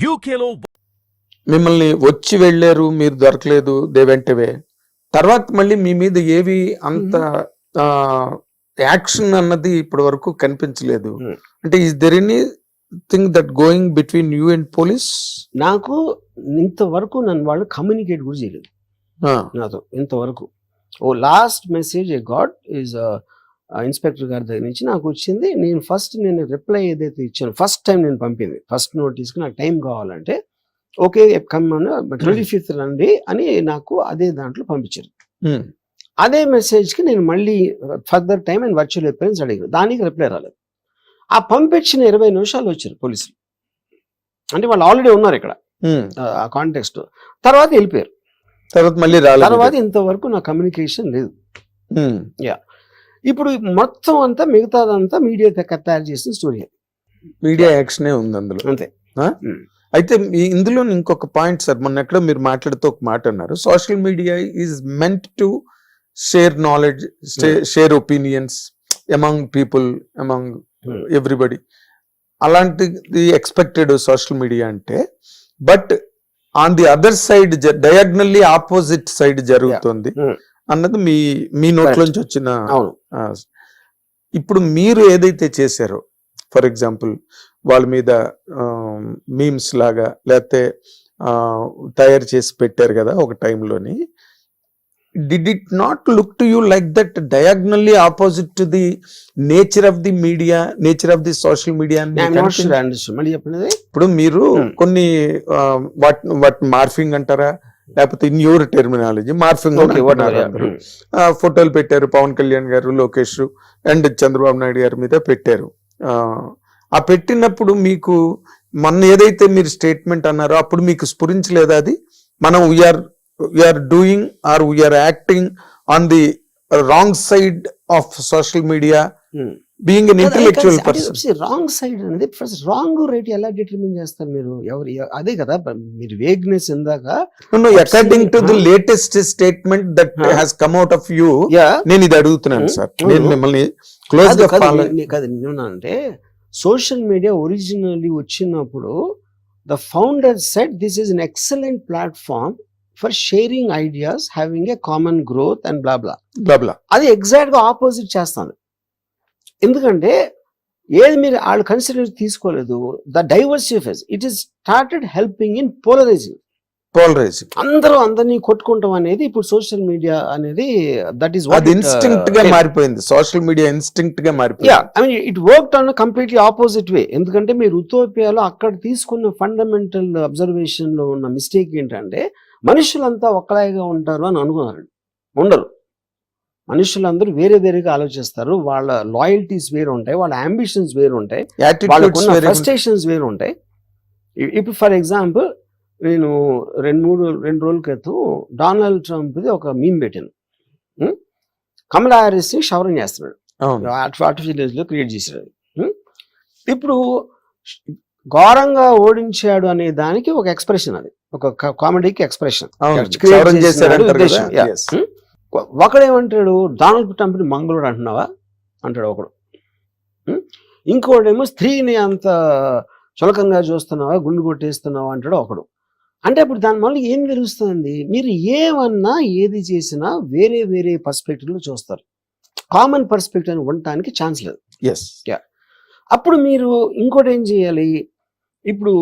UKలో మిమ్మల్ని వచ్చి వెళ్ళారు, మీరు దొరకలేదు, దే వెంట్ అవే. తర్వాత మళ్ళీ మీ మీద ఏవి అంత యాక్షన్ అన్నది ఇప్పటి వరకు కనిపించలేదు. అంటే is there any thing that going between you and police? నాకు ఇంతవరకు నన్ను వాళ్ళు కమ్యూనికేట్ కూడా చేయలేదు నాతో ఇంతవరకు. Last message I got is inspector గారి దగ్గర నుంచి నాకు వచ్చింది. నేను రిప్లై ఏదైతే ఇచ్చాను ఫస్ట్ టైం నేను పంపింది, ఫస్ట్ నోటీస్కి నాకు టైం కావాలంటే ఓకే కమ్ 25th రండి అని నాకు అదే దాంట్లో పంపించారు. అదే మెసేజ్కి నేను మళ్ళీ further time and virtual appearance అడిగాను, దానికి రిప్లై రాలేదు. ఆ పంపించిన 20 నిమిషాలు వచ్చారు పోలీసులు, అంటే వాళ్ళు ఆల్రెడీ ఉన్నారు ఇక్కడ ఆ కాంటెక్స్ట్. తర్వాత వెళ్ళిపోయారు. తర్వాత మళ్ళీ రాలేదు. తర్వాత ఇంతవరకు నా కమ్యూనికేషన్ లేదు. యా, ఇప్పుడు మొత్తం అంతా మిగతాదంతా మీడియా తయారు చేసిన స్టోరీ, మీడియా యాక్షనే ఉంది అందులో అంతే. అయితే ఇందులో ఇంకొక పాయింట్ సార్, మొన్న ఎక్కడో మీరు మాట్లాడుతూ ఒక మాట అన్నారు, social media is meant to share knowledge, share opinions among people, among everybody. అలాంటిది ఎక్స్పెక్టెడ్ సోషల్ మీడియా అంటే. But on the other side diagonally opposite side జరుగుతుంది అన్నది మీ నోట్లోంచి వచ్చిన. ఇప్పుడు మీరు ఏదైతే చేశారో, ఫర్ ఎగ్జాంపుల్ వాళ్ళ మీద మీమ్స్ లాగా లేకపోతే తయారు చేసి పెట్టారు కదా ఒక టైంలోని, did it not look to you like that diagonally opposite to the nature of the media, nature of the social media? ఇప్పుడు మీరు కొన్ని వాట్ మార్ఫింగ్ అంటారా, లేకపోతే ఇన్ యువర్ టెర్మినాలజీ మార్ఫింగ్ ఫోటోలు పెట్టారు, పవన్ కళ్యాణ్ గారు, లోకేష్ అండ్ చంద్రబాబు నాయుడు గారి మీద పెట్టారు. ఆ పెట్టినప్పుడు మీకు మొన్న ఏదైతే మీరు స్టేట్మెంట్ అన్నారో అప్పుడు మీకు స్ఫురించలేదా అది, మనం we are doing or we are acting on the wrong side of social media being an intellectual person? Wrong side అనేది ఫస్ట్ రాంగ్ రైట్ ఎలా డిటర్మిన్ చేస్తారు మీరు? ఎవరు అదే కదా మీరు వేగ్నెస్ ఇందాక according to the latest statement that has come out of you, నేను ఇది అడుగుతున్నాను సార్. నేను మిమ్మల్ని క్లోజ్ గా అంటే సోషల్ మీడియా ఒరిజినల్లీ వచ్చినప్పుడు the founder said this is an excellent platform for sharing ideas, having a common growth and blah blah blah blah. అది exact గా ఆపోజిట్ చేస్తాను. ఎందుకంటే ఏది మీరు వాళ్ళు కన్సిడర్ తీసుకోలేదు. The diversity phase it is started helping in polarising. అందరూ అందరినీ కొట్టుకుంటాం అనేది ఇప్పుడు సోషల్ మీడియా అనేది దట్ ఈస్ వాట్ ఇన్స్టింక్ట్ గా మారిపోయింది. సోషల్ మీడియా ఇన్స్టింక్ట్ గా మారిపోయింది. I mean it worked on completely opposite way. ఎందుకంటే మీరు ఉతోపియాలో అక్కడ తీసుకున్న ఫండమెంటల్ అబ్జర్వేషన్ లో ఉన్న మిస్టేక్ ఏంటంటే మనుషులంతా ఒక్కలాగా ఉంటారు అని అనుకున్నారు. ఉండరు. మనుషులందరూ వేరే వేరేగా ఆలోచిస్తారు. వాళ్ళ లాయల్టీస్ వేరు ఉంటాయి, వాళ్ళ అంబిషన్స్ వేరు ఉంటాయి, వాళ్ళకున్న ఫ్రస్ట్రేషన్స్ వేరు ఉంటాయి. ఇప్పుడు ఫర్ ఎగ్జాంపుల్ నేను రెండు రోజుల క్రితం డొనాల్డ్ ట్రంప్ ఒక మీమ్ పెట్టాను. కమలా హారిస్ ని షవరింగ్ చేస్తున్నాడు, ఆర్టిఫిషియల్ క్రియేట్ చేశాడు. ఇప్పుడు ఘోరంగా ఓడించాడు అనే దానికి ఒక ఎక్స్ప్రెషన్, అది ఒక కామెడీకి ఎక్స్ప్రెషన్. ఒకడేమంటాడు, డొనాల్డ్ ట్రంప్ ని మంగళుడు అంటున్నావా అంటాడు ఒకడు. ఇంకోడేమో స్త్రీని అంత చులకంగా చూస్తున్నావా, గుండు కొట్టేస్తున్నావా అంటాడు ఒకడు. అంటే అప్పుడు దాని వల్ల ఏం తెలుస్తుంది, మీరు ఏమన్నా ఏది చేసినా వేరే వేరే పర్స్పెక్టివ్ లో చూస్తారు. కామన్ పర్స్పెక్టివ్ అని ఉండటానికి ఛాన్స్ లేదు. అప్పుడు మీరు ఇంకోటి ఏం చేయాలి, ఇప్పుడు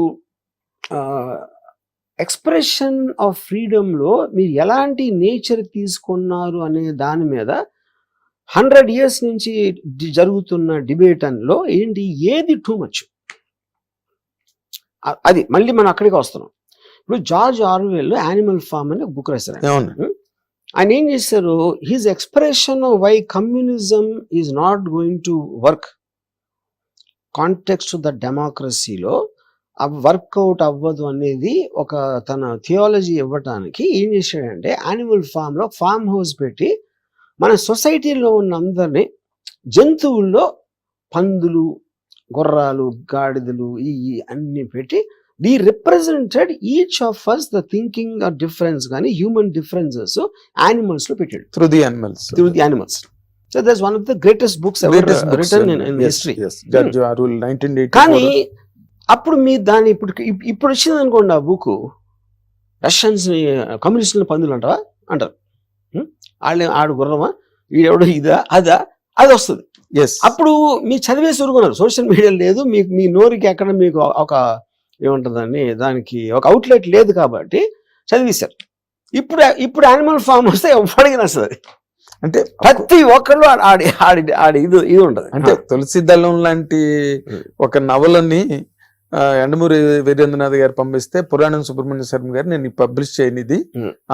ఎక్స్ప్రెషన్ ఆఫ్ ఫ్రీడమ్లో మీరు ఎలాంటి నేచర్ తీసుకున్నారు అనే దాని మీద 100 years నుంచి జరుగుతున్న డిబేట్ లో ఏంటి, ఏది టూ మచ్, అది మళ్ళీ మనం అక్కడికి వస్తున్నాం. ఇప్పుడు జార్జ్ ఆర్వెల్ యానిమల్ ఫార్మ్ అని బుక్ రాశారు. ఆయన ఏం చేశారు, his expression of why communism is not going to work context the డెమోక్రసీలో వర్కౌట్ అవ్వదు అనేది ఒక తన థియాలజీ ఇవ్వటానికి ఏం చేశాడంటే యానిమల్ ఫామ్లో ఫామ్ హౌస్ పెట్టి మన సొసైటీలో ఉన్న అందరినీ, జంతువుల్లో పందులు, గుర్రాలు, గాడిదలు ఈ అన్ని పెట్టి we represented each of us the thinking or difference గానీ హ్యూమన్ డిఫరెన్సెస్ animals లో పెట్టాడు through the animals. So that's one of the greatest books ever written in history. Yes, George Orwell 1980. కానీ అప్పుడు మీ దాన్ని ఇప్పుడు వచ్చింది అనుకోండి ఆ బుక్, రష్యన్స్ కమ్యూనిస్టుల పందులు అంటావా అంటారు. ఆడు గుర్రమా, వీడెవడో ఇదా అదా, అది వస్తుంది. ఎస్ అప్పుడు మీరు చదివేసి ఊరుకున్నారు. సోషల్ మీడియా లేదు, మీకు మీ నోరుకి ఎక్కడ మీకు ఒక ఏముంటుందండి, దానికి ఒక అవుట్లెట్ లేదు కాబట్టి చదివేశారు. ఇప్పుడు యానిమల్ ఫామ్ వస్తే ఎవరికి నచ్చదు. అంటే ప్రతి ఒక్కళ్ళు ఆడి ఇది ఉంటది. అంటే తులసి దళం లాంటి ఒక నవలని ఎండమూరి వీరేంద్రనాథ్ గారు పంపిస్తే పురాణం సుబ్రహ్మణ్య శర్మ గారు నేను పబ్లిష్ చేయనిది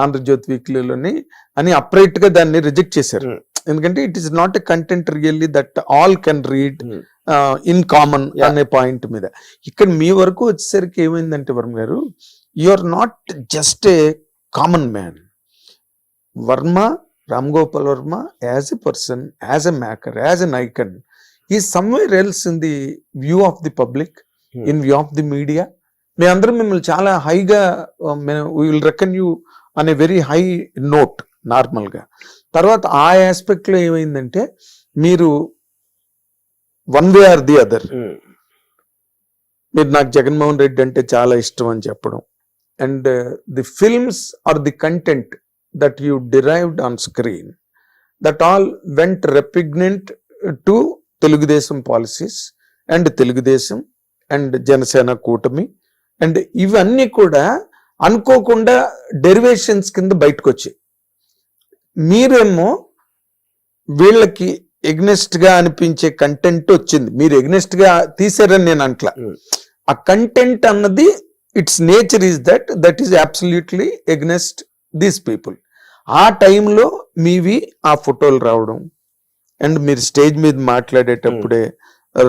ఆంధ్రజ్యోతి వీక్లీలోని అని అప్రైట్ గా దాన్ని రిజెక్ట్ చేశారు. ఎందుకంటే it is not a content really that all can read in common అనే పాయింట్ మీద. ఇక్కడ మీ వరకు వచ్చేసరికి ఏమైందంటే Varma garu, you are not just a common man. Varma, Ram Gopal Varma as a person, as a maker, as an icon is somewhere else in the view of the public, in view of the media. మేమందరం మిమ్మల్ని చాలా హైగా వీ విల్ రెకన్ యూ అనే very high note normal గా. తర్వాత ఆ aspect లో ఏమైందంటే మీరు one way or the other, మీరు నాకు జగన్మోహన్ రెడ్డి అంటే చాలా ఇష్టం అని చెప్పడం, and the films or the content that you derived on screen, that all went repugnant to Telugudesam policies and Telugudesam and Janasena Kutami, and ఇవన్నీ కూడా అనుకోకుండా డెరివేషన్స్ కింద బయటకు వచ్చాయి. మీరేమో వీళ్ళకి ఎగ్నెస్ట్ గా అనిపించే కంటెంట్ వచ్చింది, మీరు ఎగ్నెస్ట్ గా తీసారని నేను అంట్లా. ఆ కంటెంట్ అన్నది it's nature is that is absolutely against these people. ఆ టైంలో మీవి ఆ ఫోటోలు రావడం, అండ్ మీరు స్టేజ్ మీద మాట్లాడేటప్పుడే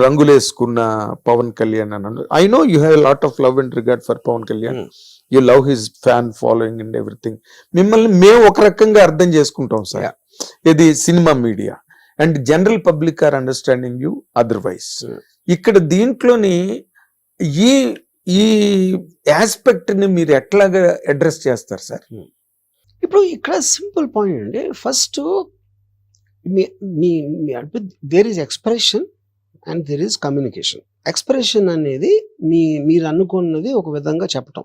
రంగులేసుకున్న పవన్ కళ్యాణ్ అన్నాడు. I know you have lot of love and regard for Pawan Kalyan, you love his fan following and everything. మిమ్మల్ని మేము ఒక రకంగా అర్థం చేసుకుంటాం సార్, ఇది cinema media, and general public are understanding you otherwise. ఇక్కడ దీంట్లోని ఈ ఈ ఆస్పెక్ట్ ని మీరు ఎట్లాగా అడ్రస్ చేస్తారు సార్? ఇప్పుడు ఇక్కడ సింపుల్ పాయింట్ అండి. First there is expression and there is communication. Expression అనేది మీరు అనుకున్నది ఒక విధంగా చెప్పటం,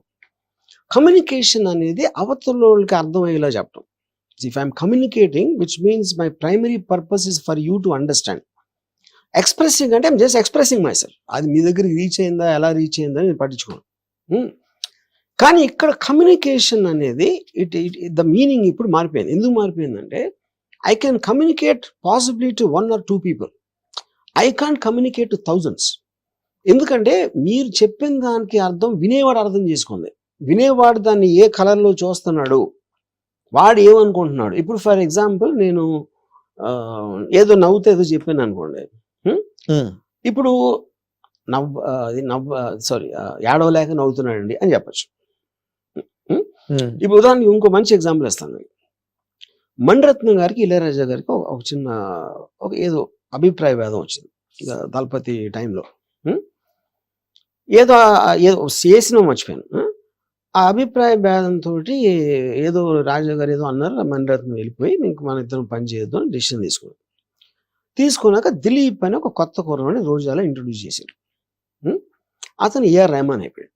కమ్యూనికేషన్ అనేది అవతలకి అర్థమయ్యేలా చెప్పటం. If I'm communicating which means my primary purpose is for you to understand. Expressing అంటే I'm just expressing myself. అది మీ దగ్గరికి రీచ్ అయిందా, ఎలా రీచ్ అయిందా నేను పట్టించుకోను. కానీ ఇక్కడ కమ్యూనికేషన్ అనేది ద మీనింగ్ ఇప్పుడు మారిపోయింది. ఎందుకు మారిపోయిందంటే I can communicate possibly to 1 or 2 people. I can't communicate to thousands. ఎందుకంటే మీరు చెప్పిన దానికి అర్థం వినేవాడు అర్థం చేసుకుంది. వినేవాడు దాన్ని ఏ కలర్లో చూస్తున్నాడు, వాడు ఏమనుకుంటున్నాడు. ఇప్పుడు ఫర్ ఎగ్జాంపుల్ నేను ఏదో నవ్వుతే ఏదో చెప్పాను అనుకోండి, ఇప్పుడు ఏడవలేక నవ్వుతున్నాడండి అని చెప్పచ్చు. ఇప్పుడు ఉదాహరణకి ఇంకో మంచి ఎగ్జాంపుల్ ఇస్తాను. మణిరత్నం గారికి ఇళయరాజా గారికి ఒక చిన్న ఏదో అభిప్రాయ భేదం వచ్చింది దళపతి టైంలో. ఏదో చేసిన మర్చిపోయాను. ఆ అభిప్రాయ భేదంతో ఏదో రాజా గారు ఏదో అన్నారు, మణిరత్నం వెళ్ళిపోయి మీకు మన ఇద్దరం పని చేయొద్దు అని డిసిషన్ తీసుకున్నాక దిలీప్ అని ఒక కొత్త కుర్రవాడిని రోజాలో ఇంట్రొడ్యూస్ చేశారు. అతను ఏఆర్ రెహమాన్ అయిపోయాడు.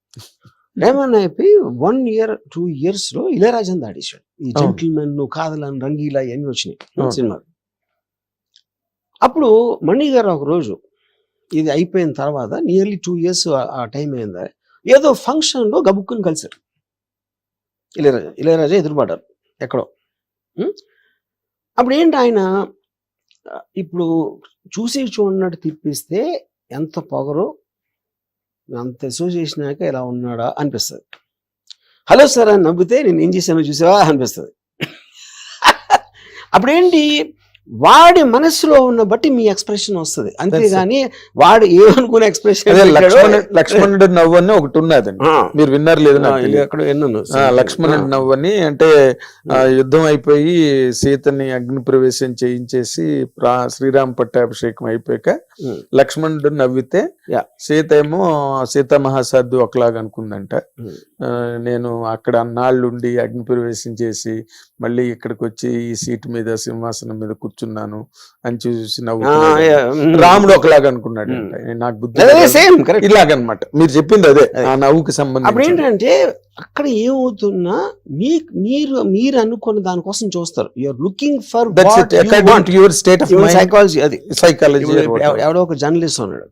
రెహమాన్ అయిపోయి 1 year 2 years లో ఇళయరాజాని దాటేశాడు. ఈ జెంటిల్మెన్, కాదలని, రంగీలా ఇవన్నీ వచ్చినాయి సినిమాలు. అప్పుడు మణి గారు ఒక రోజు ఇది అయిపోయిన తర్వాత నియర్లీ 2 years ఆ టైం అయిందా, ఏదో ఫంక్షన్ లో గబుక్కుని కలిశారు ఇళయరాజా ఎదురుపడ్డారు ఎక్కడో. అప్పుడు ఏంటి ఆయన ఇప్పుడు చూసి చూడనట్టు తిప్పిస్తే ఎంత పొగరో, అంత అసోసియేషనాక ఇలా ఉన్నాడా అనిపిస్తుంది. హలో సార్ అని నవ్వితే నేను ఏం చేశానో చూసావా అనిపిస్తుంది. అప్పుడేంటి వాడి మనసులో ఉన్న బట్టి మీ ఎక్స్ప్రెషన్ వస్తుంది, అంతేగాని వాడు ఏమనుకునే ఎక్స్ప్రెషన్. లక్ష్మణుడు నవ్వు అని ఒకటి ఉన్నదండి, మీరు విన్నారు లేదు అక్కడ విన్నాను. లక్ష్మణుడు నవ్వు అని అంటే యుద్ధం అయిపోయి సీతని అగ్ని ప్రవేశం చేయించేసి శ్రీరామ పట్టాభిషేకం అయిపోయాక లక్ష్మణుడు నవ్వితే సీత ఏమో సీతా మహాసాధు ఒకలాగా అనుకుందంట. నేను అక్కడ అన్నాళ్ళుండి అగ్ని ప్రవేశం చేసి మళ్ళీ ఇక్కడికి వచ్చి ఈ సీటు మీద సింహాసనం మీద కూర్చున్నాను అని చూసి నవ్వుతున్నాడు. రాముడు ఒకలాగా అనుకున్నాడు నాకు బుద్ధి సేమ్ కరెక్ట్ ఇలాగనమాట. మీరు చెప్పింది అదే ఆ నవ్వుకి అప్పుడు సంబంధించి. ఏంటంటే అక్కడ ఏమవుతున్నా మీరు అనుకున్న దానికోసం చూస్తారు. You're looking for your state of psychology. అది సైకాలజీ. ఎవడో ఒక జర్నలిస్ట్ ఉన్నాడు,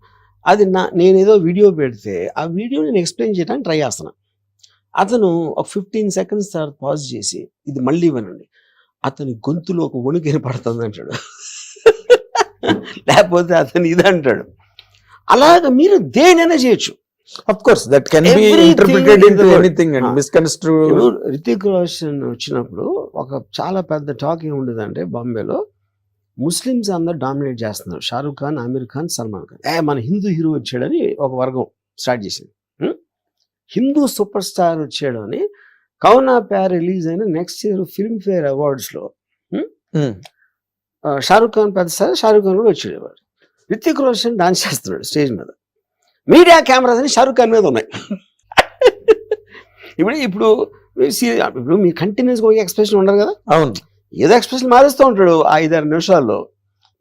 అది నేను ఏదో వీడియో పెడితే ఆ వీడియో నేను ఎక్స్ప్లెయిన్ చేయడానికి ట్రై చేస్తున్నా. అతను ఒక 15 seconds తర్వాత పాజ్ చేసి ఇది మళ్ళీ వినండి, అతని గొంతులో ఒక వణుకు ఏర్పడుతుంది అంటాడు. లేకపోతే అతను ఇది అంటాడు. అలాగ మీరు దేనైనా చేయొచ్చు. Of course, that can be Everything interpreted in into the world. anything and misconstrued. ఇప్పుడు రితిక్ రోషన్ వచ్చినప్పుడు ఒక చాలా పెద్ద టాక్ ఏముండదంటే బాంబేలో ముస్లిమ్స్ అందరు డామినేట్ చేస్తున్నారు. షారూక్ ఖాన్, ఆమిర్ ఖాన్, సల్మాన్ ఖాన్. మన హిందూ హీరో వచ్చాడని ఒక వర్గం స్టార్ట్ చేసింది. హిందూ సూపర్ స్టార్ వచ్చాడు అని కౌనా ప్యార్ రిలీజ్ అయిన నెక్స్ట్ ఇయర్ ఫిల్మ్ఫేర్ అవార్డ్స్లో షారూక్ ఖాన్ పెద్ద స్టార్, షారూక్ ఖాన్ కూడా వచ్చాడు. రితిక్ రోషన్ డాన్స్ చేస్తున్నాడు స్టేజ్ మీద. మీడియా కెమెరాస్ అని షారూక్ ఖాన్ మీద ఉన్నాయి. ఇప్పుడు మీ కంటిన్యూస్గా ఒక ఎక్స్ప్రెషన్ ఉండరు కదా. అవును, ఏదో ఎక్స్ప్రెషన్ మారుస్తూ ఉంటాడు 5-6 నిమిషాల్లో.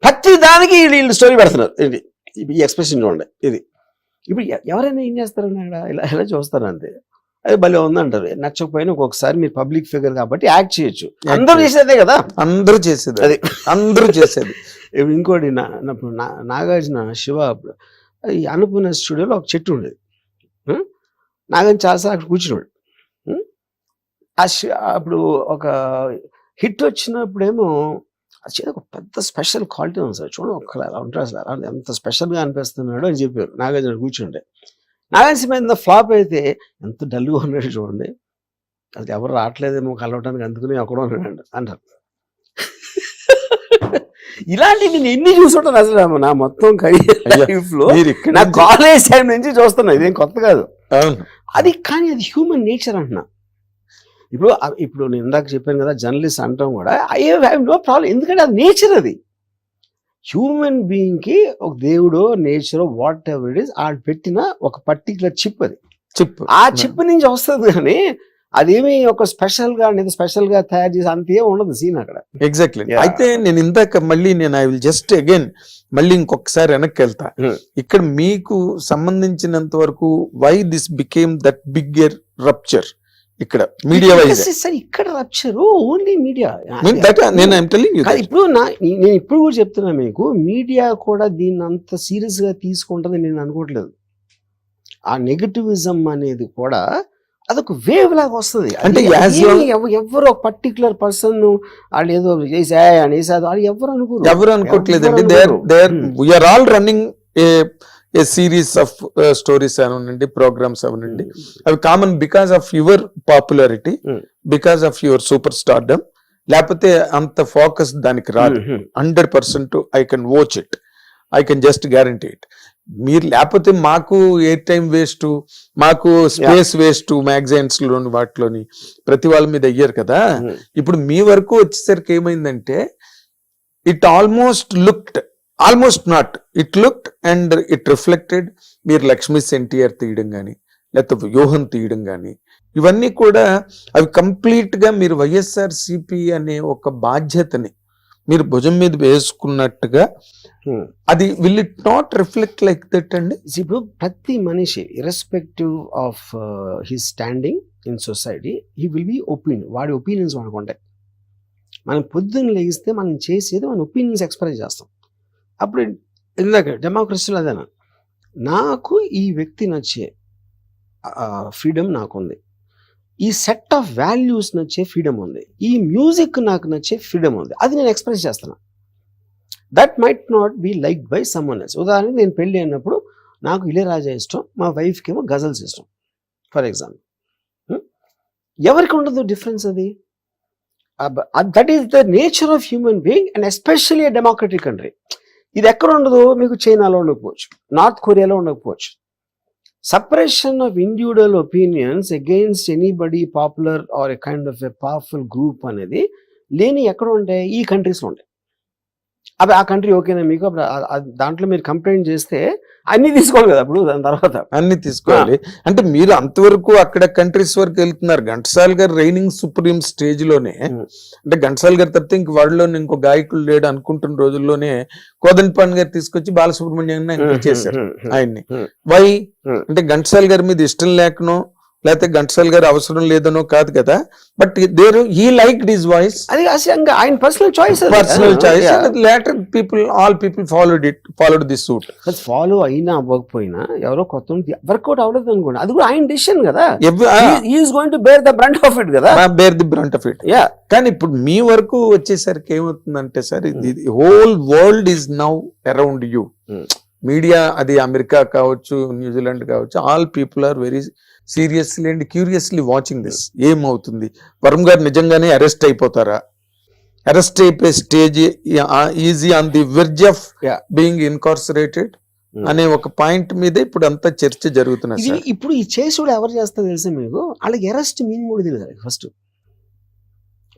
ప్రతి దానికి వీళ్ళు స్టోరీ పెడుతున్నారు. ఇది ఈ ఎక్స్ప్రెషన్ చూడండి. ఇది ఇప్పుడు ఎవరైనా ఏం చేస్తారని అక్కడ ఇలా చూస్తారు అంతే. అది భలే ఉందంటారు. నచ్చకపోయినా ఒక్కొక్కసారి మీరు పబ్లిక్ ఫిగర్ కాబట్టి యాక్ట్ చేయొచ్చు. అందరూ చేసేదే కదా, అందరూ చేసేది అది అందరూ చేసేది. ఇప్పుడు ఇంకోటి నాగార్జున శివ ఈ అనుపూర్ణ స్టూడియోలో ఒక చెట్టు ఉండేది. నాగార్జున చాలాసార్లు అక్కడ కూర్చున్నాడు. అప్పుడు ఒక హిట్ వచ్చినప్పుడేమో అది ఒక పెద్ద స్పెషల్ క్వాలిటీ ఉంది సార్, చూడండి ఒక్కరు అలా ఉంటారు, అసలు అలా ఎంత స్పెషల్గా అనిపిస్తున్నాడు అని చెప్పారు. నాగార్జున కూర్చుంటే నాగార్జున మీద ఫ్లాప్ అయితే ఎంత డల్గా ఉన్నాడు చూడండి, అది ఎవరు రావట్లేదేమో కలవటానికి, అందుకుని అక్కడ ఉన్నాడు అంటారు. ఇలాంటి నేను ఎన్ని చూసుంటాను అసలు నా మొత్తం లైఫ్ లో. నా కాలేజ్ టైం నుంచి చూస్తున్నా, ఇదేం కొత్త కాదు అది. కానీ అది హ్యూమన్ నేచర్ అంటున్నా. ఇప్పుడు నేను ఇందాక చెప్పాను కదా, జర్నలిస్ట్ అంటాం కూడా ఐ హ్యావ్ నో ప్రాబ్లం, ఎందుకంటే అది నేచర్. అది హ్యూమన్ బీయింగ్ కి ఒక దేవుడో నేచరో వాట్ ఎవర్ ఇట్ ఈస్ ఆడు పెట్టిన ఒక పర్టికులర్ చిప్. అది చిప్, ఆ చిప్ నుంచి వస్తుంది. కానీ అదేమి ఒక స్పెషల్ గా తయారు చేసి అంతే ఉండదు సీన్ అక్కడ. ఎగ్జాక్ట్లీ. అయితే నేను ఇందాక మళ్ళీ ఐ విల్ జస్ట్ అగైన్ మళ్ళీ ఇంకొకసారి వెనక్కి వెళ్తా. ఇక్కడ మీకు సంబంధించినంత వరకు why this became that bigger rupture ఇక్కడ మీడియా వైజ్. ఇక్కడ రప్చర్ ఓన్లీ మీడియా. ఇప్పుడు నేను ఇప్పుడు కూడా చెప్తున్నా మీకు, మీడియా కూడా దీన్ని అంత సీరియస్ గా తీసుకుంటుంది నేను అనుకోవట్లేదు. ఆ నెగటివిజం అనేది కూడా అదొక వేవ్ లాగా వస్తుంది. అంటే ఎవరు ఒక పర్టికులర్ పర్సన్ వాళ్ళు ఏదో చేసాడు వాళ్ళు ఎవరు అనుకోవట్లేదండి. We are all running a series of stories అవనండి, ప్రోగ్రామ్స్ అవనండి, అవి common because of your popularity, because of your super stardom. లేకపోతే అంత ఫోకస్ దానికి రాదు. 100% I can watch it, I can just guarantee it. మీరు లేకపోతే మాకు ఎయిర్ టైం వేస్ట్, మాకు స్పేస్ వేస్ట్, మ్యాగజైన్స్ లోని వాటిలోని ప్రతి వాళ్ళ మీద అయ్యారు కదా. ఇప్పుడు మీ వరకు వచ్చేసరికి ఏమైందంటే it almost not it looked and it reflected. మీరు లక్ష్మీ ఎన్టీఆర్ తీయడం కానీ, లేకపోతే వ్యూహం తీయడం కానీ, ఇవన్నీ కూడా అవి కంప్లీట్ గా మీరు వైఎస్ఆర్సీపీ అనే ఒక బాధ్యతని మీరు భుజం మీద వేసుకున్నట్టుగా అది will it not reflect like that అండి? ఇప్పుడు ప్రతి మనిషి irrespective of his standing in society he will be opinion. వాడి ఒపీనియన్స్ వాడికి ఉంటాయి. మనం పొద్దున్న లేగిస్తే మనం చేసేది మన ఒపీనియన్స్ ఎక్స్ప్రెస్ చేస్తాం. అప్పుడు ఇందాక డెమోక్రసీలో అదేనా, నాకు ఈ వ్యక్తి నచ్చే ఫ్రీడమ్ నాకుంది, ఈ సెట్ ఆఫ్ వాల్యూస్ నచ్చే ఫ్రీడమ్ ఉంది, ఈ మ్యూజిక్ నాకు నచ్చే ఫ్రీడమ్ ఉంది, అది నేను ఎక్స్ప్రెస్ చేస్తున్నా. That might not be like by someone else. ఉదాహరణకి నేను పెళ్ళి అయినప్పుడు నాకు ఇళయరాజా ఇష్టం, మా వైఫ్కి ఏమో గజల్స్ ఇష్టం ఫర్ ఎగ్జాంపుల్. ఎవరికి ఉండదు డిఫరెన్స్ అది. That is the nature of human being and especially democratic country. ఇది ఎక్కడ ఉండదు? మీకు చైనాలో ఉండకపోవచ్చు, నార్త్ కొరియాలో ఉండకపోవచ్చు. Separation of individual opinions against anybody popular or a kind of a powerful group అనేది లేని ఎక్కడ ఉంటాయి? ఈ కంట్రీస్లో ఉంటాయి. అప్పుడు ఆ కంట్రీ ఓకేనా మీకు? అప్పుడు దాంట్లో మీరు కంప్లైంట్ చేస్తే అన్ని తీసుకోవాలి కదా అప్పుడు దాని తర్వాత. అన్ని తీసుకోవాలి. అంటే మీరు అంతవరకు అక్కడ కంట్రీస్ వరకు వెళ్తున్నారు. ఘంటసాల గారు రైనింగ్ సుప్రీం స్టేజ్ లోనే, అంటే ఘంటసాల గారు తప్పితే ఇంక వాళ్ళలోనే ఇంకో గాయకులు లేడు అనుకుంటున్న రోజుల్లోనే కోదండపాణి గారు తీసుకొచ్చి బాలసుబ్రహ్మణ్యం చేశారు ఆయన్ని. వై అంటే ఘంటసాల గారి మీద ఇష్టం లేకనో లేకపోతే ఘంటసాల గారు అవసరం లేదనో కాదు కదా, but there he liked his voice. అది అసలు ఆయన personal choice. Later all people followed this suit. Follow అయినా అవ్వకపోయినా ఎవరో కొత్త వర్కౌట్ అవ్వలేదు అనుకోండి, అది కూడా ఆయన డిసిషన్ కదా. Is going to bear the brunt of it కదా, bear the brunt of it. కానీ ఇప్పుడు మీ వరకు వచ్చేసరికి ఏమవుతుందంటే సార్, ఇది whole world is now around you. Media, అది అమెరికా కావచ్చు, న్యూజిలాండ్ కావచ్చు, all people are very seriously and curiously watching this. ఏమవుతుంది, వరుణ్ గారు నిజంగానే అరెస్ట్ అయిపోతారా, అరెస్ట్ అయిపోయే stage is on the verge of being incarcerated అనే ఒక పాయింట్ మీద ఇప్పుడు అంతా చర్చ జరుగుతున్నది. ఇప్పుడు ఈ చేసుడు ఎవరు చేస్తారు తెలుసా మీకు? వాళ్ళకి అరెస్ట్ మీన్ కూడా తెలియదు. ఫస్ట్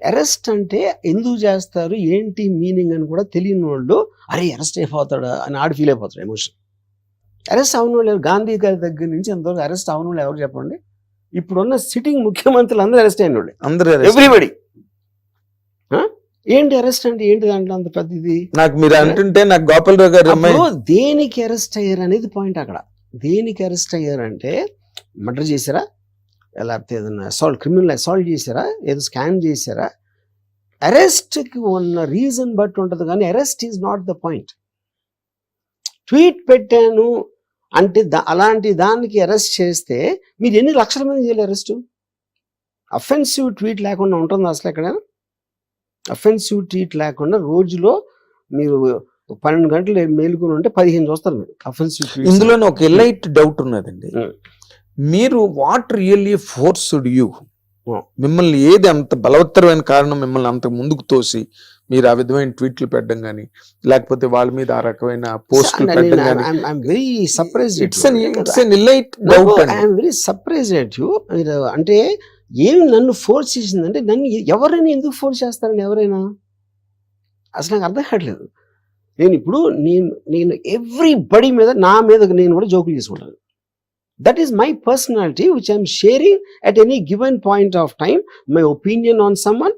అరెస్ట్ అంటే ఎందుకు చేస్తారు, ఏంటి మీనింగ్ అని కూడా తెలియని వాళ్ళు అరే అరెస్ట్ అయిపోతాడా అని ఆడు ఫీల్ అయిపోతాడు. ఎమోషన్ అరెస్ట్ అవన వాళ్ళు గాంధీ గారి దగ్గర నుంచి ఎంతవరకు అరెస్ట్ అవన వాళ్ళు ఎవరు చెప్పండి? ఇప్పుడున్న సిట్టింగ్ ముఖ్యమంత్రులు అందరూ అరెస్ట్ అయిన వాళ్ళు, అందరూ ఎవ్రీబడి. ఏంటి అరెస్ట్ అంటే ఏంటి దాంట్లో అంత పెద్దది? నాకు మీరు అంటుంటే నాకు గోపాలరావు గారు దేనికి అరెస్ట్ అయ్యారు అనేది పాయింట్. అక్కడ దేనికి అరెస్ట్ అయ్యారంటే మర్డర్ చేశారా, లేకపోతే ఏదైనా అసాల్ట్, క్రిమినల్ అసాల్ట్ చేశారా, ఏదో స్కామ్ చేశారా? అరెస్ట్కి ఉన్న రీజన్ బట్టి ఉంటుంది, కానీ arrest is not the point. Tweet పెట్టాను అంటే అలాంటి దానికి అరెస్ట్ చేస్తే మీరు ఎన్ని లక్షల మంది చేయాలి అరెస్టు? అఫెన్సివ్ ట్వీట్ లేకుండా ఉంటుంది అసలు ఎక్కడైనా? అఫెన్సివ్ ట్వీట్ లేకుండా రోజులో మీరు 12 గంటలు మేలుకుని ఉంటే 15 చూస్తారు మీరు అఫెన్సివ్ ట్వీట్. ఇందులో ఒక ఎలైట్ డౌట్ ఉన్నదండి. మీరు వాట్ రియల్లీ ఫోర్స్డ్ యూ, మిమ్మల్ని ఏది అంత బలవత్తరమైన కారణం మిమ్మల్ని అంత ముందుకు తోసి మీరు ఆ విధమైన ట్వీట్లు పెట్టడం కానీ, లేకపోతే వాళ్ళ మీద ఆ రకమైన పోస్టులు పెట్టడం కానీ? అంటే ఏమి నన్ను ఫోర్స్ చేసిందంటే, నన్ను ఎవరైనా ఎందుకు ఫోర్స్ చేస్తారని ఎవరైనా అసలు నాకు అర్థం కావట్లేదు. నేను ఎవ్రీబడి మీద, నా మీద నేను కూడా జోకులు చేసుకుంటాను. That is my personality which I am sharing at any given point of time, my opinion on someone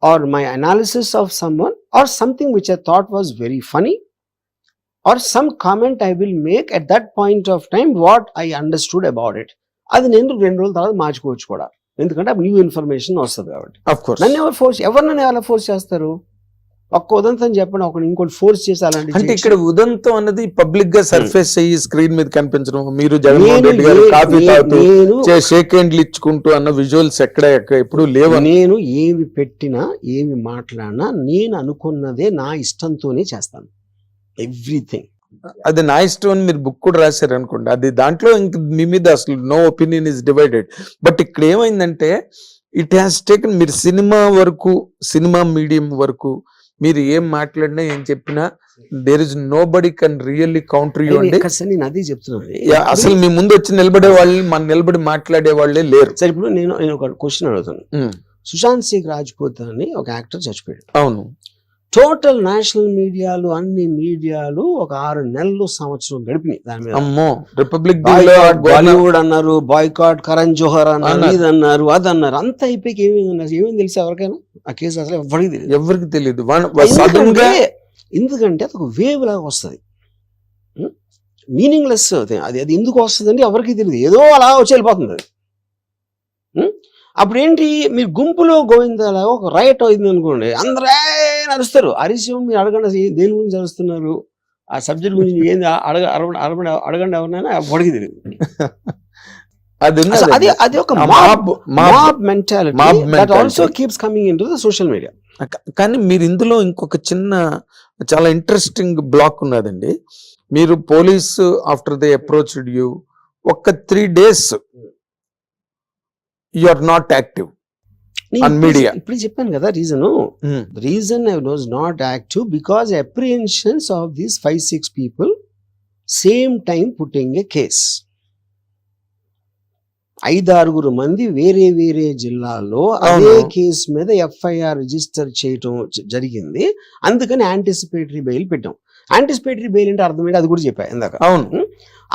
or my analysis of someone or something which I thought was very funny or some comment I will make at that point of time what I understood about it. అది నేను 2 రోజుల తర్వాత మార్చుకోవచ్చు కూడా, ఎందుకంటే new information వస్తుంది కాబట్టి. నన్ను ఎలా ఫోర్స్ చేస్తారు? ఒక్క ఉదంతం చెప్పండి, ఒక ఇంకోటి ఫోర్స్ చేసి అలాంటి. అంటే ఇక్కడ ఉదంతం అన్నది పబ్లిక్ గా సర్ఫేస్ అయ్యి స్క్రీన్ మీద కనిపించడం, మీరు జగన్మోహన్ రెడ్డి గారు కాఫీ తాగుతూ షేక్ హ్యాండ్లు ఇచ్చుకుంటూ అన్న విజువల్స్ ఎక్కడ ఎప్పుడు లేవు. నేను ఏమి పెట్టినా ఏమి మాట్లాడినా నేను అనుకున్నదే నా ఇష్టంతోనే చేస్తాను, ఎవ్రీథింగ్. అది నా ఇష్టం అని మీరు బుక్ కూడా రాశారు అనుకోండి, అది దాంట్లో ఇంక మీ మీద అసలు no opinion is divided. But ఇక్కడ ఏమైందంటే ఇట్ హ్యాస్ టేకన్, మీరు సినిమా వరకు, సినిమా మీడియం వరకు మీరు ఏం మాట్లాడినా ఏం చెప్పినా there is nobody can really counter you అండి. నేను అదే చెప్తున్నాను, అసలు మీ ముందు వచ్చి నిలబడే వాళ్ళు, మన నిలబడి మాట్లాడే వాళ్ళే లేరు. సరే, ఇప్పుడు నేను ఒక క్వశ్చన్ అడుగుతాను. సుశాంత్ సింగ్ రాజ్పూత్ అని ఒక యాక్టర్ చచ్చిపోయాడు. అవును. టోటల్ నేషనల్ మీడియాలు, అన్ని మీడియాలు ఒక 6 నెలలు సంవత్సరం గడిపినాయి దాని మీద. అమ్మో, రిపబ్లిక్ బాలీవుడ్ అన్నారు, బాయ్కాట్ కరణ్ జోహర్ అన్నారు, ఇది అన్నారు, అది అన్నారు. అంత అయిపోయి ఏమేమి తెలుసు ఎవరికైనా? ఆ కేసు అసలు ఎవరికి తెలియదు. ఎందుకంటే అది ఒక వేవ్ లాగా వస్తుంది, మీనింగ్లెస్. అది ఎందుకు వస్తుంది అంటే ఎవరికి తెలియదు, ఏదో అలా వచ్చి వెళ్ళిపోతుంది అది. అప్పుడు ఏంటి, మీరు గుంపులో గోవిందాలా ఒక రైట్ అయింది అనుకోండి, అందరూ నడుస్తారు. హరీశ్వరం మీరు అడగండి దేని గురించి అరుస్తున్నారు, ఆ సబ్జెక్ట్ గురించి ఏంది అడగండి ఎవరినైనా, ఎవరికి తెలియదు. అది ఒక mob mentality that also keeps coming into the social media. కానీ మీరు ఇందులో ఇంకొక చిన్న చాలా ఇంట్రెస్టింగ్ బ్లాక్ ఉన్నదండి. మీరు police after they approached you, ఒక 3 days you are not active on media. ఇప్పుడు చెప్పాను కదా reason I was not active because apprehensions of these 5-6 people same time putting a case. 5-6 మంది వేరే వేరే జిల్లాల్లో అదే కేసు మీద ఎఫ్ఐఆర్ రిజిస్టర్ చేయటం జరిగింది. అందుకని యాంటిసిపేటరీ బెయిల్ పెట్టాం. యాంటిసిపేటరీ బెయిల్ అంటే అర్థం ఏంటి అది కూడా చెప్పా ఇందాక. అవును.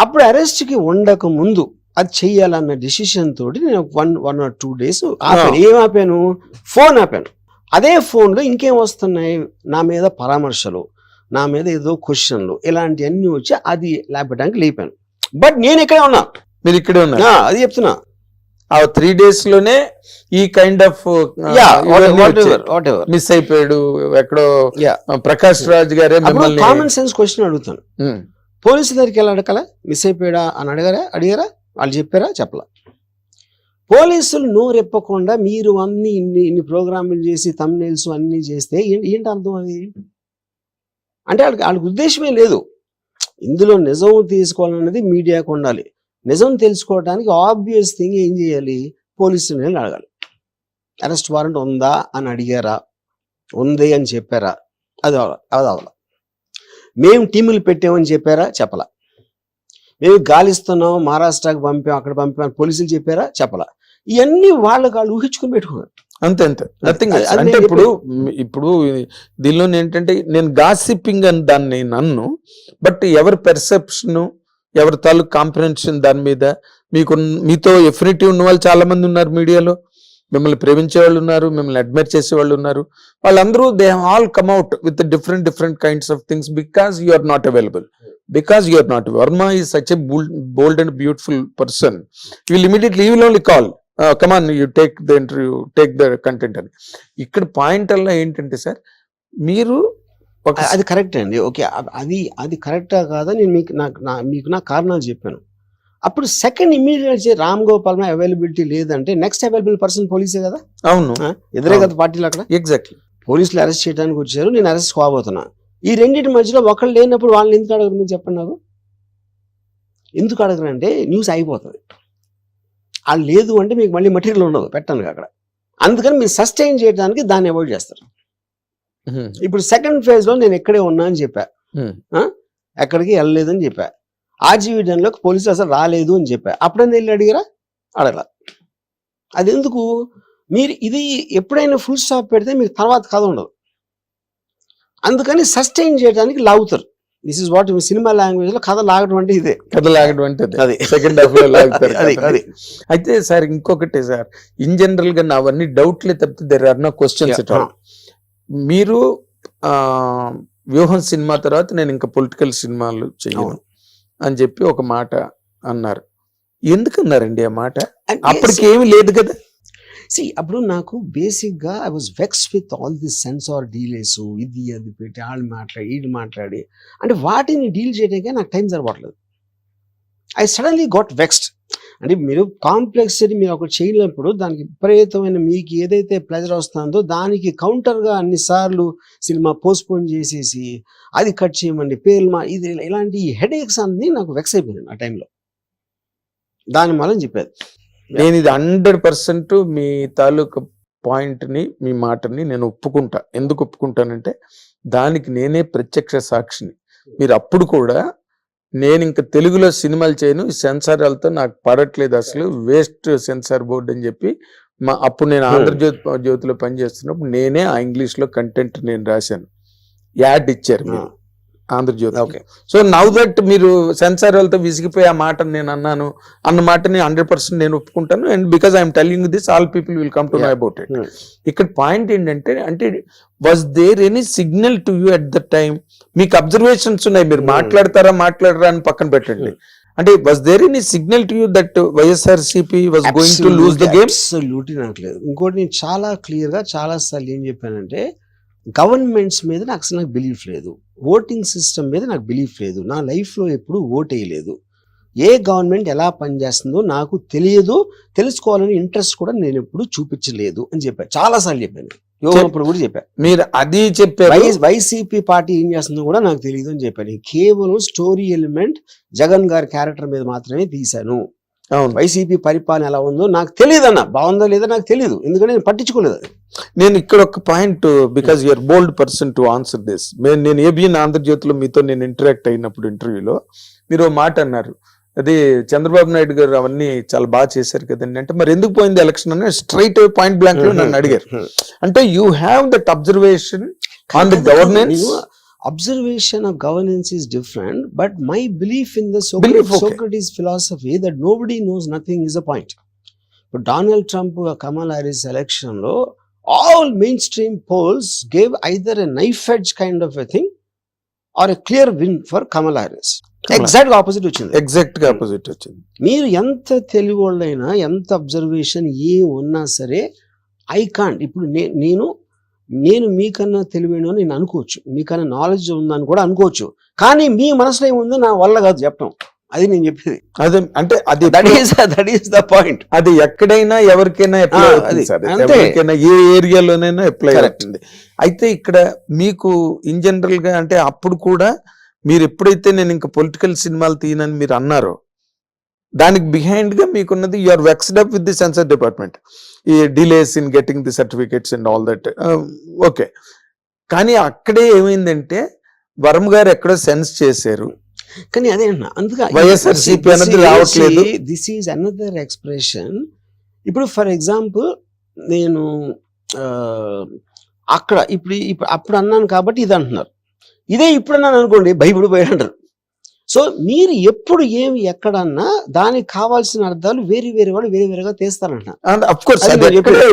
అప్పుడు అరెస్ట్కి ఉండక ముందు అది చెయ్యాలన్న డిసిషన్ తోటి నేను 1 or 2 days ఆపాను. ఏం ఆపాను? ఫోన్ ఆపాను. అదే ఫోన్లో ఇంకేం వస్తున్నాయి, నా మీద పరామర్శలు, నా మీద ఏదో క్వశ్చన్లు, ఇలాంటివన్నీ వచ్చి అది లేపడానికి లేపాను. బట్ నేను ఇక్కడే ఉన్నా, మీరు ఇక్కడే ఉన్నారు. అది చెప్తున్నా. ఆ 3 days లోనే ఈ కైండ్ ఆఫ్ మిస్ అయిపోయాడు ఎక్కడో ప్రకాష్ రాజ్ గారే మిమ్మల్ని కామన్ సెన్స్ క్వశ్చన్ అడుగుతాను. పోలీసు దగ్గరికి ఎలా అడగాల? మిస్ అయిపోయాడా అని అడిగారా? వాళ్ళు చెప్పారా? చెప్పలా. పోలీసులు నోరెప్పకుండా మీరు ఇన్ని ప్రోగ్రాములు చేసి థంబ్నెయిల్స్ అన్ని చేస్తే ఏంటి అర్థం? అది అంటే వాళ్ళకి ఉద్దేశమే లేదు. ఇందులో నిజం తీసుకోవాలన్నది మీడియాకు ఉండాలి. నిజం తెలుసుకోవడానికి ఆబ్వియస్ థింగ్ ఏం చేయాలి? పోలీసులు అడగాలి. అరెస్ట్ వారెంట్ ఉందా అని అడిగారా? ఉంది అని చెప్పారా? అది అవలా. మేము టీములు పెట్టామని చెప్పారా? చెప్పలా. మేము గాలిస్తున్నాం, మహారాష్ట్రకి పంపాం, అక్కడ పంపాం, పోలీసులు చెప్పారా? చెప్పలా. ఇవన్నీ వాళ్ళు ఊహించుకుని పెట్టుకున్నారు. అంతే. నథింగ్. అంటే ఇప్పుడు దీనిలో ఏంటంటే నేను గాసిపింగ్ అని దాన్ని నన్ను, బట్ ఎవరి పెర్సెప్షన్, ఎవరి తాలూకు కాంప్రహెన్షన్ దాని మీద మీతో ఎఫినిటీ ఉన్న వాళ్ళు చాలా మంది ఉన్నారు మీడియాలో. మిమ్మల్ని ప్రేమించే వాళ్ళు ఉన్నారు, మిమ్మల్ని అడ్మైర్ చేసే వాళ్ళు ఉన్నారు. వాళ్ళందరూ they have all come out with different kinds of things because you are not available. Because you are not. Verma is such a bold and beautiful person. You will only call. Come on, you take the interview, take the content అని. ఇక్కడ point అలా ఏంటంటే sir, మీరు అది correct అండి. Okay, అది కరెక్టా కాదా నేను మీకు నా కారణాలు చెప్పాను. అప్పుడు second immediate Ram Gopal availability లేదంటే నెక్స్ట్ అవైలబుల్ పర్సన్ పోలీసే కదా. అవును, ఎదురే కదా పార్టీలు అక్కడ. ఎగ్జాక్ట్లీ. పోలీసులు అరెస్ట్ చేయడానికి వచ్చారు, నేను అరెస్ట్ కాబోతున్నా. ఈ రెండింటి మధ్యలో ఒకళ్ళు లేనప్పుడు వాళ్ళని ఎందుకు అడగరు? మీరు చెప్పండి నాకు. ఎందుకు అడగరు అంటే న్యూస్ అయిపోతుంది. వాళ్ళు లేదు అంటే మీకు మళ్ళీ మెటీరియల్ ఉండదు పెట్టడానికి అక్కడ. అందుకని మీరు సస్టైన్ చేయడానికి దాన్ని అవాయిడ్ చేస్తారు. ఇప్పుడు సెకండ్ ఫేజ్ లో నేను ఎక్కడే ఉన్నా అని చెప్పా, ఎక్కడికి వెళ్ళలేదని చెప్పా. ఆర్జీవీడన్లోకి పోలీసులు అసలు రాలేదు అని చెప్పా. అప్పుడైనా వెళ్ళి అడిగారా? అడగల. అది ఎందుకు? మీరు ఇది ఎప్పుడైనా ఫుల్ స్టాప్ పెడితే మీకు తర్వాత కథ ఉండదు. అందుకని సస్టైన్ చేయడానికి లాగుతారు. This is what cinema language లో కథ లాగడం అంటే ఇదే. కథ లాగడం అంటే అది సెకండ్ హాఫ్ లో లాగుతారు. అయితే సార్ ఇంకొకటి సార్, ఇన్ జనరల్ గా అవన్నీ డౌట్లే తప్పితే there are no questions at all. మీరు వ్యూహం సినిమా తర్వాత నేను ఇంకా పొలిటికల్ సినిమాలు చెయ్యను అని చెప్పి ఒక మాట అన్నారు. ఎందుకన్నారండి ఆ మాట? అప్పటికి ఏమీ లేదు కదా. అప్పుడు నాకు బేసిక్గా I was vexed with all this censor delays, ఇది అది పెట్టి వాళ్ళు మాట్లాడి అంటే వాటిని డీల్ చేయడానికే నాకు టైం సరిపోవట్లేదు. I suddenly got vexed. అంటే మీరు కాంప్లెక్సిటీ మీరు ఒకటి చేయలేనప్పుడు దానికి విపరీతమైన మీకు ఏదైతే ప్లెజర్ వస్తుందో దానికి కౌంటర్గా అన్నిసార్లు సినిమా పోస్ట్పోన్ చేసేసి అది కట్ చేయమండి పేర్లు ఇది ఇలాంటి హెడేక్స్ అన్ని నాకు వెక్స్ అయిపోయింది ఆ టైంలో. దాని వల్ల చెప్పేది నేను ఇది 100% మీ తాలూకు పాయింట్ని, మీ మాటని నేను ఒప్పుకుంటా. ఎందుకు ఒప్పుకుంటానంటే దానికి నేనే ప్రత్యక్ష సాక్షిని. మీరు అప్పుడు కూడా నేను ఇంకా తెలుగులో సినిమాలు చేయను, ఈ సెన్సార్లతో నాకు పడట్లేదు, అసలు వేస్ట్ సెన్సార్ బోర్డు అని చెప్పి అప్పుడు నేను ఆంధ్రజ్యోతిలో పనిచేస్తున్నప్పుడు నేనే ఆ ఇంగ్లీష్లో కంటెంట్ నేను రాశాను. యాడ్ ఇచ్చారు మీరు Andhrajyothi. Okay, so now that మీరు సెన్సార్ వాళ్ళతో విసిగిపోయి ఆ మాట నేను అన్నాను అన్న మాటని 100% నేను ఒప్పుకుంటాను. And because I'm telling this all people will come to know about it. ఇక్కడ పాయింట్ ఏంటంటే, అంటే was there any signal to you at the time? మీకు అబ్జర్వేషన్స్ ఉన్నాయి, మీరు మాట్లాడరా అని పక్కన పెట్టండి. అంటే was there any signal to you that YSRCP was going to lose the game? Absolutely నాకు లేదు. ఇంకోటి నేను చాలా క్లియర్ గా చాలా సార్లు ఏం చెప్పానంటే, గవర్నమెంట్స్ మీద నాకు బిలీఫ్ లేదు, ఓటింగ్ సిస్టమ్ మీద నాకు బిలీఫ్ లేదు, నా లైఫ్లో ఎప్పుడు ఓట్ వేయలేదు, ఏ గవర్నమెంట్ ఎలా పనిచేస్తుందో నాకు తెలియదు, తెలుసుకోవాలని ఇంట్రెస్ట్ కూడా నేను ఎప్పుడు చూపించలేదు అని చెప్పాను. చాలాసార్లు చెప్పాను, యోగప్పుడు కూడా చెప్పాను. మీరు అది చెప్పారు. వైసీపీ పార్టీ ఏం చేస్తుందో కూడా నాకు తెలియదు అని చెప్పాను. కేవలం స్టోరీ ఎలిమెంట్ జగన్ గారి క్యారెక్టర్ మీద మాత్రమే తీశాను. వైసీపీ పరిపాలన ఎలా ఉందో నాకు తెలియదు అన్న, బాగుందో లేదో నాకు తెలియదు, ఎందుకంటే నేను పట్టించుకోలేదు. నేను ఇక్కడ ఒక point, because you're bold person to answer this. నేను ఏబిఎన్ ఆంధ్రజ్యోతిలో మీతో నేను ఇంటరాక్ట్ అయినప్పుడు ఇంటర్వ్యూలో మీరు మాట అన్నారు, అది చంద్రబాబు నాయుడు గారు అవన్నీ చాలా బాగా చేశారు కదండి. అంటే మరి ఎందుకు పోయింది ఎలక్షన్ అని స్ట్రైట్ పాయింట్ బ్లాంక్ లో నన్ను అడిగారు. అంటే you have that observation on the governance. Observation of governance is different, but my belief in the Belief, okay. Socrates philosophy that nobody knows nothing is a point. But Donald Trump, Kamala Harris election lo, all mainstream polls gave either a knife edge kind of a thing or a clear win for Kamala Harris. Exact opposite వచ్చింది. Exact గా opposite వచ్చింది. మీరు ఎంత తెలివివాళ్ళైనా ఎంత observation ఏ ఉన్నా సరే I can't. ఇప్పుడు నేను మీకన్నా తెలివైన నేను అనుకోవచ్చు, మీకన్నా నాలెడ్జ్ ఉందని కూడా అనుకోవచ్చు, కానీ మీ మనసులో ఏముందో నా వల్ల కాదు చెప్పడం. అది నేను చెప్పేది. అదే అంటే అది దట్ ఈస్ ద పాయింట్. అది ఎక్కడైనా ఎవరికైనా అప్లై అవుతుంది సార్. ఎవరికైనా ఏ ఏరియాలోనైనా అప్లై అవుతుంది. అయితే ఇక్కడ మీకు ఇన్ జనరల్ గా అంటే అప్పుడు కూడా మీరు ఎప్పుడైతే నేను ఇంకా పొలిటికల్ సినిమాలు తీయనని మీరు అన్నారో దానికి బిహైండ్ గా మీకున్నది you are vexed up with the censor department, ఈ delays in getting the certificates and all that. Okay, కానీ అక్కడే ఏమైందంటే వరం గారు ఎక్కడో సెన్స్ చేశారు, కానీ అదే అందుకే వైఎస్ఆర్సీపీ అనేది రావట్లేదు. This is another expression. ఇప్పుడు ఫర్ ఎగ్జాంపుల్ నేను అక్కడ ఇప్పుడు అప్పుడు అన్నాను కాబట్టి ఇది అంటున్నారు, ఇదే ఇప్పుడు అన్నాను అనుకోండి బైబిల్ పోయి అంటారు. సో మీరు ఎప్పుడు ఏమి ఎక్కడన్నా దానికి కావాల్సిన అర్థాలు వేరే వాళ్ళు వేరేగా తీస్తారంటున్నారు. అఫ్ కోర్స్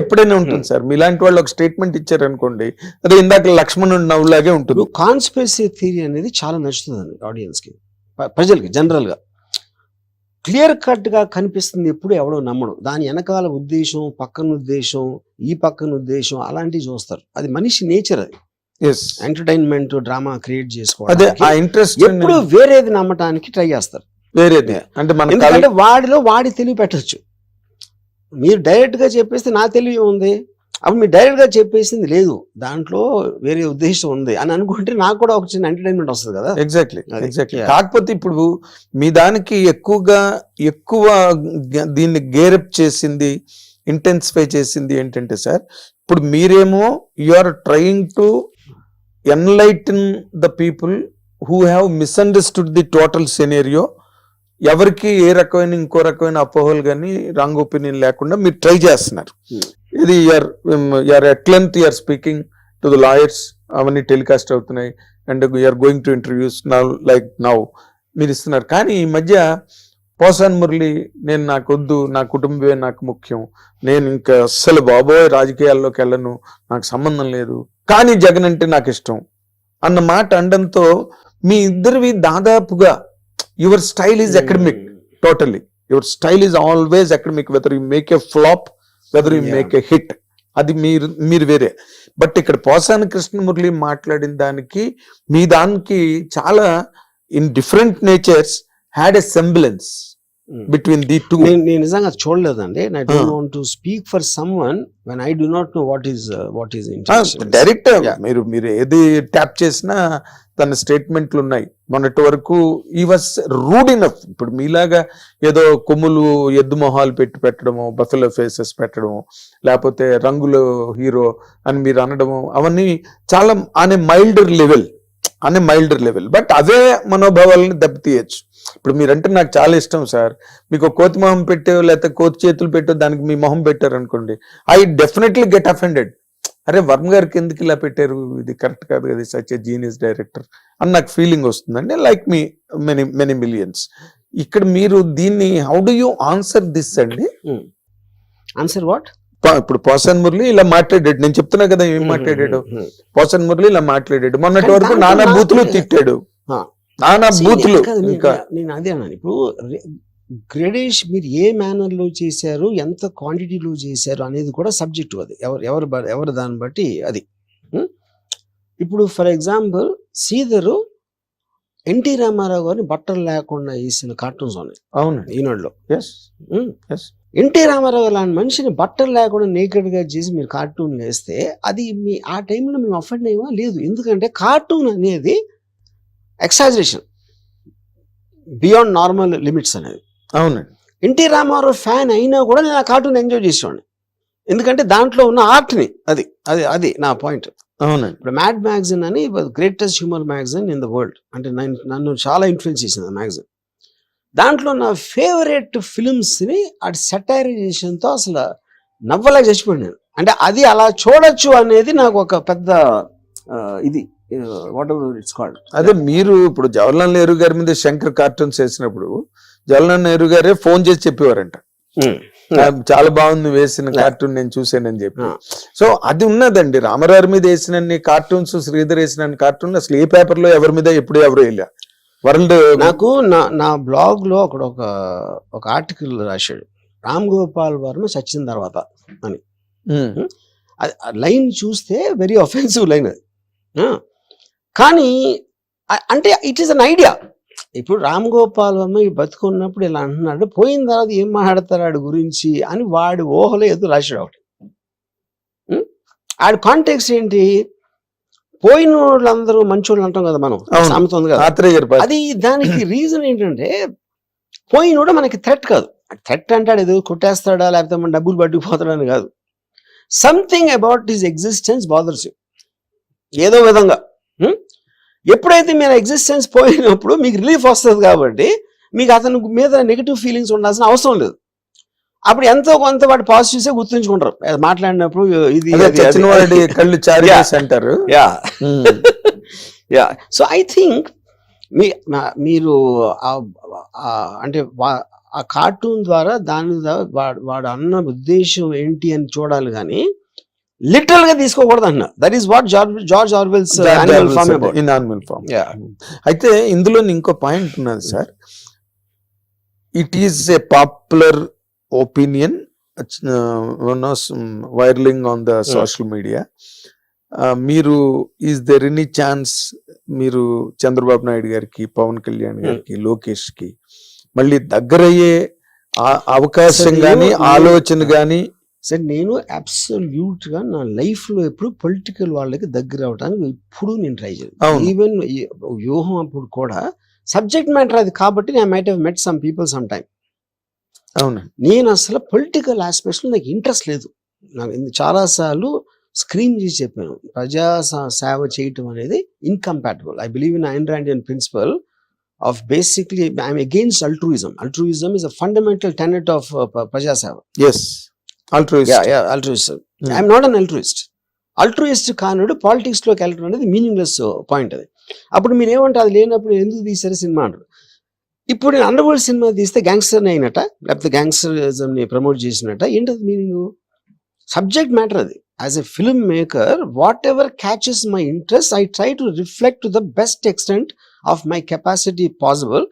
ఎప్పుడైనా ఉంటుంది సార్. మీలాంటి వాళ్ళు ఒక స్టేట్మెంట్ ఇచ్చారు అనుకోండి, అదే ఇందాక లక్ష్మణుడు నవ్వులాగే ఉంటుంది. కాన్స్పిరసీ థియరీ అనేది చాలా నచ్చుతుందండి ఆడియన్స్ కి, ప్రజలకి జనరల్ గా. క్లియర్ కట్ గా కనిపిస్తుంది, ఎప్పుడు ఎవడో నమ్మడు. దాని వెనకాల ఉద్దేశం, పక్కన ఉద్దేశం, ఈ పక్కన ఉద్దేశం అలాంటివి చూస్తారు. అది మనిషి నేచర్. అది ఎంటర్టైన్మెంట్ డ్రామా క్రియేట్ చేసుకోవడానికి ఎప్పుడు వేరేది నమ్మటానికి ట్రై చేస్తారు. వేరేది అంటే ఎందుకంటే వాడి తెలివి పెట్టచ్చు. మీరు డైరెక్ట్ గా చెప్పేస్తే నా తెలివి ఉంది, అప్పుడు మీరు డైరెక్ట్ గా చెప్పేసింది లేదు, దాంట్లో వేరే ఉద్దేశం ఉంది అని అనుకుంటే నాకు కూడా ఒక చిన్న ఎంటర్టైన్మెంట్ వస్తుంది కదా. ఎగ్జాక్ట్లీ. కాకపోతే ఇప్పుడు మీ దానికి ఎక్కువ దీన్ని గేరప్ చేసింది, ఇంటెన్సిఫై చేసింది ఏంటంటే సార్, ఇప్పుడు మీరేమో you are trying to enlighten the people who have misunderstood the total scenario. ఎవరికి ఏ రకమైన ఇంకో రకమైన అపోహలు కానీ రాంగ్ ఒపీనియన్ లేకుండా మీరు ట్రై చేస్తున్నారు. ఇది you're at length you're speaking to the lawyers, అవన్నీ టెలికాస్ట్ అవుతున్నాయి. And you're going to interviews now మీరు ఇస్తున్నారు. కానీ ఈ మధ్య పోసాన్ మురళి, నేను నాకొద్దు, నా కుటుంబమే నాకు ముఖ్యం, నేను ఇంకా అస్సలు బాబోయ్ రాజకీయాల్లోకి వెళ్ళను, నాకు సంబంధం లేదు, కానీ జగన్ అంటే నాకు ఇష్టం అన్న మాట అనడంతో మీ ఇద్దరివి దాదాపుగా your style is academic. Totally your style is always academic, whether you make a flop, whether you make a hit, అది మీరు వేరే. బట్ ఇక్కడ పోసాని కృష్ణమురళి మాట్లాడిన దానికి మీ దానికి చాలా in different natures had a semblance between the two. నేను నిజంగా చూడలేదండి. I don't want to speak for someone when I do not know what is intention. Direct మీరు ఏది ట్యాప్ చేసినా తన స్టేట్మెంట్లు ఉన్నాయి. మొన్నటి వరకు ఈ వాస్ రూడ్ ఇనఫ్. ఇప్పుడు మీలాగా ఏదో కొమ్ములు ఎద్దు మొహాలు పెట్టడము, బఫెలో ఫేసెస్ పెట్టడము, లేకపోతే రంగులు హీరో అని మీరు అనడము, అవన్నీ చాలా అనే మైల్డర్ లెవెల్. బట్ అవే మనోభావాలని దెబ్బతీయచ్చు. ఇప్పుడు మీరంటే నాకు చాలా ఇష్టం సార్, మీకు కోతి మొహం పెట్టో లేకపోతే కోతి చేతులు పెట్టో దానికి మీ మొహం పెట్టారు అనుకోండి, ఐ డెఫినెట్లీ గెట్ అఫెండెడ్. అరే వర్మ గారికి ఎందుకు ఇలా పెట్టారు, ఇది కరెక్ట్ కాదు కదా, సచ్ ఎ జీనియస్ డైరెక్టర్ అని నాకు ఫీలింగ్ వస్తుందండి. Like me many millions. ఇక్కడ మీరు దీన్ని how do you answer this అండి? Answer what? ఇప్పుడు పోసాన్ మురళి ఇలా మాట్లాడాడు, నేను చెప్తున్నా కదా ఏం మాట్లాడాడు. పోసాన్ మురళి ఇలా మాట్లాడాడు, మొన్నటి వరకు నానా బూతులు తిట్టాడు, నానా బూతులు. ఇంకా నేను అదే అన్నాను. ఇప్పుడు గ్రేడేష్ మీరు ఏ మేనర్ లో చేశారు, ఎంత క్వాంటిటీలో చేశారు అనేది కూడా సబ్జెక్ట్. అది ఎవరు దాన్ని బట్టి అది. ఇప్పుడు ఫర్ ఎగ్జాంపుల్ శ్రీధరు ఎన్టీ రామారావు గారిని బట్టలు లేకుండా వేసిన కార్టూన్స్ ఉన్నాయి. అవును, ఈనాడులో. ఎన్టీ రామారావు లాంటి మనిషిని బట్టలు లేకుండా నేకెడ్ గా చేసి మీరు కార్టూన్ వేస్తే అది ఆ టైంలో మేము అఫెండ్ అయ్యమా? లేదు. ఎందుకంటే కార్టూన్ అనేది ఎక్సాజరేషన్ బియాండ్ నార్మల్ లిమిట్స్ అనేది. అవునండి. ఎన్టీ రామారావు ఫ్యాన్ అయినా కూడా నేను ఆ కార్టూన్ ఎంజాయ్ చేసేవాడిని, ఎందుకంటే దాంట్లో ఉన్న ఆర్ట్ని. అది నా పాయింట్. అవునండి. ఇప్పుడు మ్యాడ్ మ్యాగజైన్ అని greatest humour magazine in the world, అంటే నన్ను చాలా ఇన్ఫ్లుయెన్స్ చేసింది ఆ మ్యాగజైన్. దాంట్లో నా ఫేవరెట్ ఫిల్మ్స్ని అటు సెటైరైజేషన్తో అసలు నవ్వలేక చచ్చిపోయాను నేను. అంటే అది అలా చూడొచ్చు అనేది నాకు ఒక పెద్ద ఇది వాట్ ఎవర్ ఇట్స్ కాల్డ్. అదే మీరు ఇప్పుడు జవహర్లాల్ నెహ్రూ గారి మీద శంకర్ కార్టూన్స్ వేసినప్పుడు జవహర్లాల్ నెహ్రూ గారే ఫోన్ చేసి చెప్పేవారంట, చాలా బాగుంది వేసిన కార్టూన్ నేను చూసానని చెప్పి. సో అది ఉన్నదండి, రామారావు మీద వేసినన్ని కార్టూన్స్, శ్రీధర్ వేసిన కార్టూన్ అసలు ఏ పేపర్ లో ఎవరి మీద ఎప్పుడు ఎవరు వెళ్ళా వరల్డ్. నాకు నా బ్లాగ్ లో అక్కడ ఒక ఆర్టికల్ రాశాడు, రామ్ గోపాల్ వర్మ చచ్చిన తర్వాత అని. లైన్ చూస్తే వెరీ అఫెన్సివ్ లైన్ అది. కానీ అంటే ఇట్ ఈస్ అన్ ఐడియా. ఇప్పుడు రామ్ గోపాల్ వర్మ బతుకున్నప్పుడు ఇలా అంటున్నాడు, పోయిన తర్వాత ఏం మాట్లాడతారు ఆడి గురించి అని వాడి ఊహలో ఏదో రాశాడు ఒకటి. ఆడి కాంటెక్స్ట్ ఏంటి, పోయిన వాళ్ళందరూ మంచోళ్ళు అంటాం కదా మనం, సామెత ఉంది కదా. అది దానికి రీజన్ ఏంటంటే పోయినోడు మనకి థ్రెట్ కాదు. థ్రెట్ అంటాడు ఏదో కొట్టేస్తాడా లేకపోతే మన డబ్బులు పట్టుకుపోతాడని కాదు. Something about his existence bothers you ఏదో విధంగా. ఎప్పుడైతే మీరు ఎగ్జిస్టెన్స్ పోయినప్పుడు మీకు రిలీఫ్ వస్తుంది కాబట్టి మీకు అతని మీద నెగిటివ్ ఫీలింగ్స్ ఉండాల్సిన అవసరం లేదు. అప్పుడు ఎంతో కొంత వాటి పాజిటివ్సే గుర్తుంచుకుంటారు మాట్లాడినప్పుడు. ఇది కళ్ళు అంటారు. యా సో ఐ థింక్ మీరు అంటే ఆ కార్టూన్ ద్వారా దాని వాడు అన్న ఉద్దేశం ఏంటి అని చూడాలి కానీ లిటరల్ గా తీసుకోకూడదు అన్న. That is what George Orwell's Animal Farm. అయితే ఇందులో ఇంకో పాయింట్ ఉన్నది sir, it is a popular opinion viraling on the social media. మీరు ఈజ్ దెర్ ఎనీ ఛాన్స్ మీరు చంద్రబాబు నాయుడు గారికి, పవన్ కళ్యాణ్ గారికి, లోకేష్ కి మళ్ళీ దగ్గరయ్యే అవకాశం గాని ఆలోచన గాని? సార్ నేను అబ్సల్యూట్ గా నా లైఫ్ లో ఎప్పుడు పొలిటికల్ వాళ్ళకి దగ్గర అవడానికి ఎప్పుడు నేను ట్రై చేయను. ఈవెన్ వ్యూహం అప్పుడు కూడా సబ్జెక్ట్ మ్యాటర్ అది కాబట్టి నేను might have met some people some time. అవును, నేను అసలు పొలిటికల్ ఆస్పెక్ట్స్ లో నాకు ఇంట్రెస్ట్ లేదు. నాకు చాలా సార్లు స్క్రీన్ చేసి చెప్పాను, ప్రజా సేవ చేయటం అనేది incompatible. I believe in Ayn Randian principle of basically I'm against altruism. Altruism is a fundamental tenet of Praja Seva. Yes, altruist. Yeah, altruism. I'm not an altruist. Altruist కానుడు పాలిటిక్స్ లోకి వెళ్ళడం అనేది మీనింగ్లెస్ పాయింట్. అది అప్పుడు మీరు ఏమంటారు, అది లేనప్పుడు ఎందుకు తీసారు సినిమా అంటారు. ఇప్పుడు నేను అండర్ వరల్డ్ సినిమా తీస్తే గ్యాంగ్స్టర్ అయినట లేకపోతే గ్యాంగ్స్టరిజం ని ప్రమోట్ చేసినట్ట, ఏంటది మీనింగ్? సబ్జెక్ట్ మ్యాటర్ అది. As a filmmaker, whatever catches my interest, I try to reflect to the best extent of my capacity possible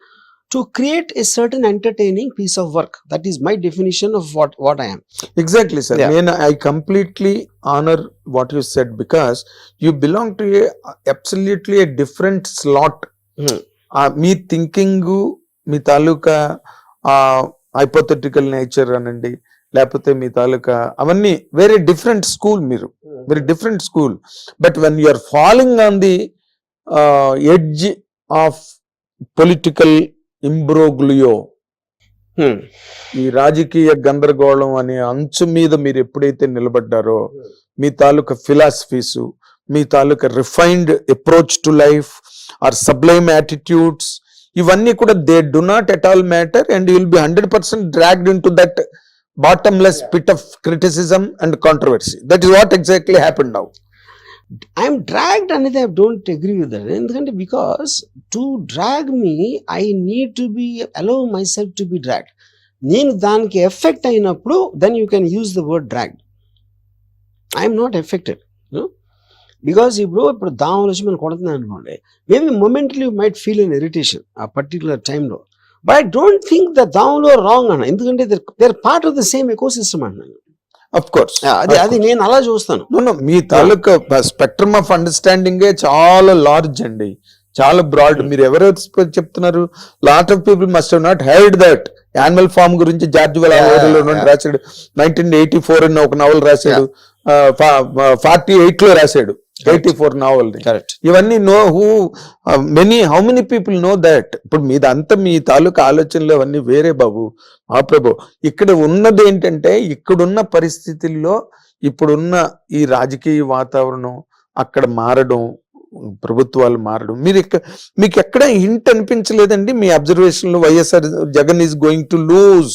to create a certain entertaining piece of work. That is my definition of what I am. Exactly, sir. Yeah. I completely honor what you said because you belong to absolutely a different slot. మీ thinking, మీ తాలూకా hypothetical nature అనండి, లేకపోతే మీ తాలూకా అవన్నీ very different school. మీరు very different school. But when you are following on the edge of political imbroglio, ఈ రాజకీయ గందరగోళం అనే అంచు మీద మీరు ఎప్పుడైతే నిలబడ్డారో, మీ తాలూకా ఫిలాసఫీస్, మీ తాలూకా refined approach to life or sublime attitudes, ఇవన్నీ కూడా they do not at all matter and you will be 100% dragged in to that bottomless pit of criticism and controversy. That is what exactly happened now. I am dragged and I don't agree with that. Endukante because to drag me I need to be allow myself to be dragged. Nenu daniki effect ayinappudu then you can use the word dragged. I am not affected, you know, because ఇప్పుడు దావలు వచ్చి మనం కొడుతున్నాను అనుకోండి, maybe momentally you might feel an irritation a particular time లో. But I don't think that download wrong అన్న, ఎందుకంటే they're part of the same ecosystem అన్నాను. Of course. అది నేను అలా చూస్తాను. మీ తాలూకా స్పెక్ట్రమ్ ఆఫ్ అండర్స్టాండింగ్ చాలా లార్జ్ అండి, చాలా బ్రాడ్. మీరు ఎవరెవరు చెప్తున్నారు? Lot of people must have not heard that. Animal farm గురించి జార్జ్ వెల్ రాశాడు, 1984 అని ఒక నవల్ రాశాడు, 48 లో రాశాడు 84 నావల్. ఇవన్నీ how many people know that? ఇప్పుడు మీదంతా మీ తాలూకా ఆలోచనలు అవన్నీ వేరే బాబు. ఆ ప్రభు, ఇక్కడ ఉన్నది ఏంటంటే ఇక్కడున్న పరిస్థితుల్లో ఇప్పుడున్న ఈ రాజకీయ వాతావరణం అక్కడ మారడం, ప్రభుత్వాలు మారడం మీకు ఎక్కడ హింట్ అనిపించలేదండి మీ అబ్జర్వేషన్ లో YSR Jagan is going to lose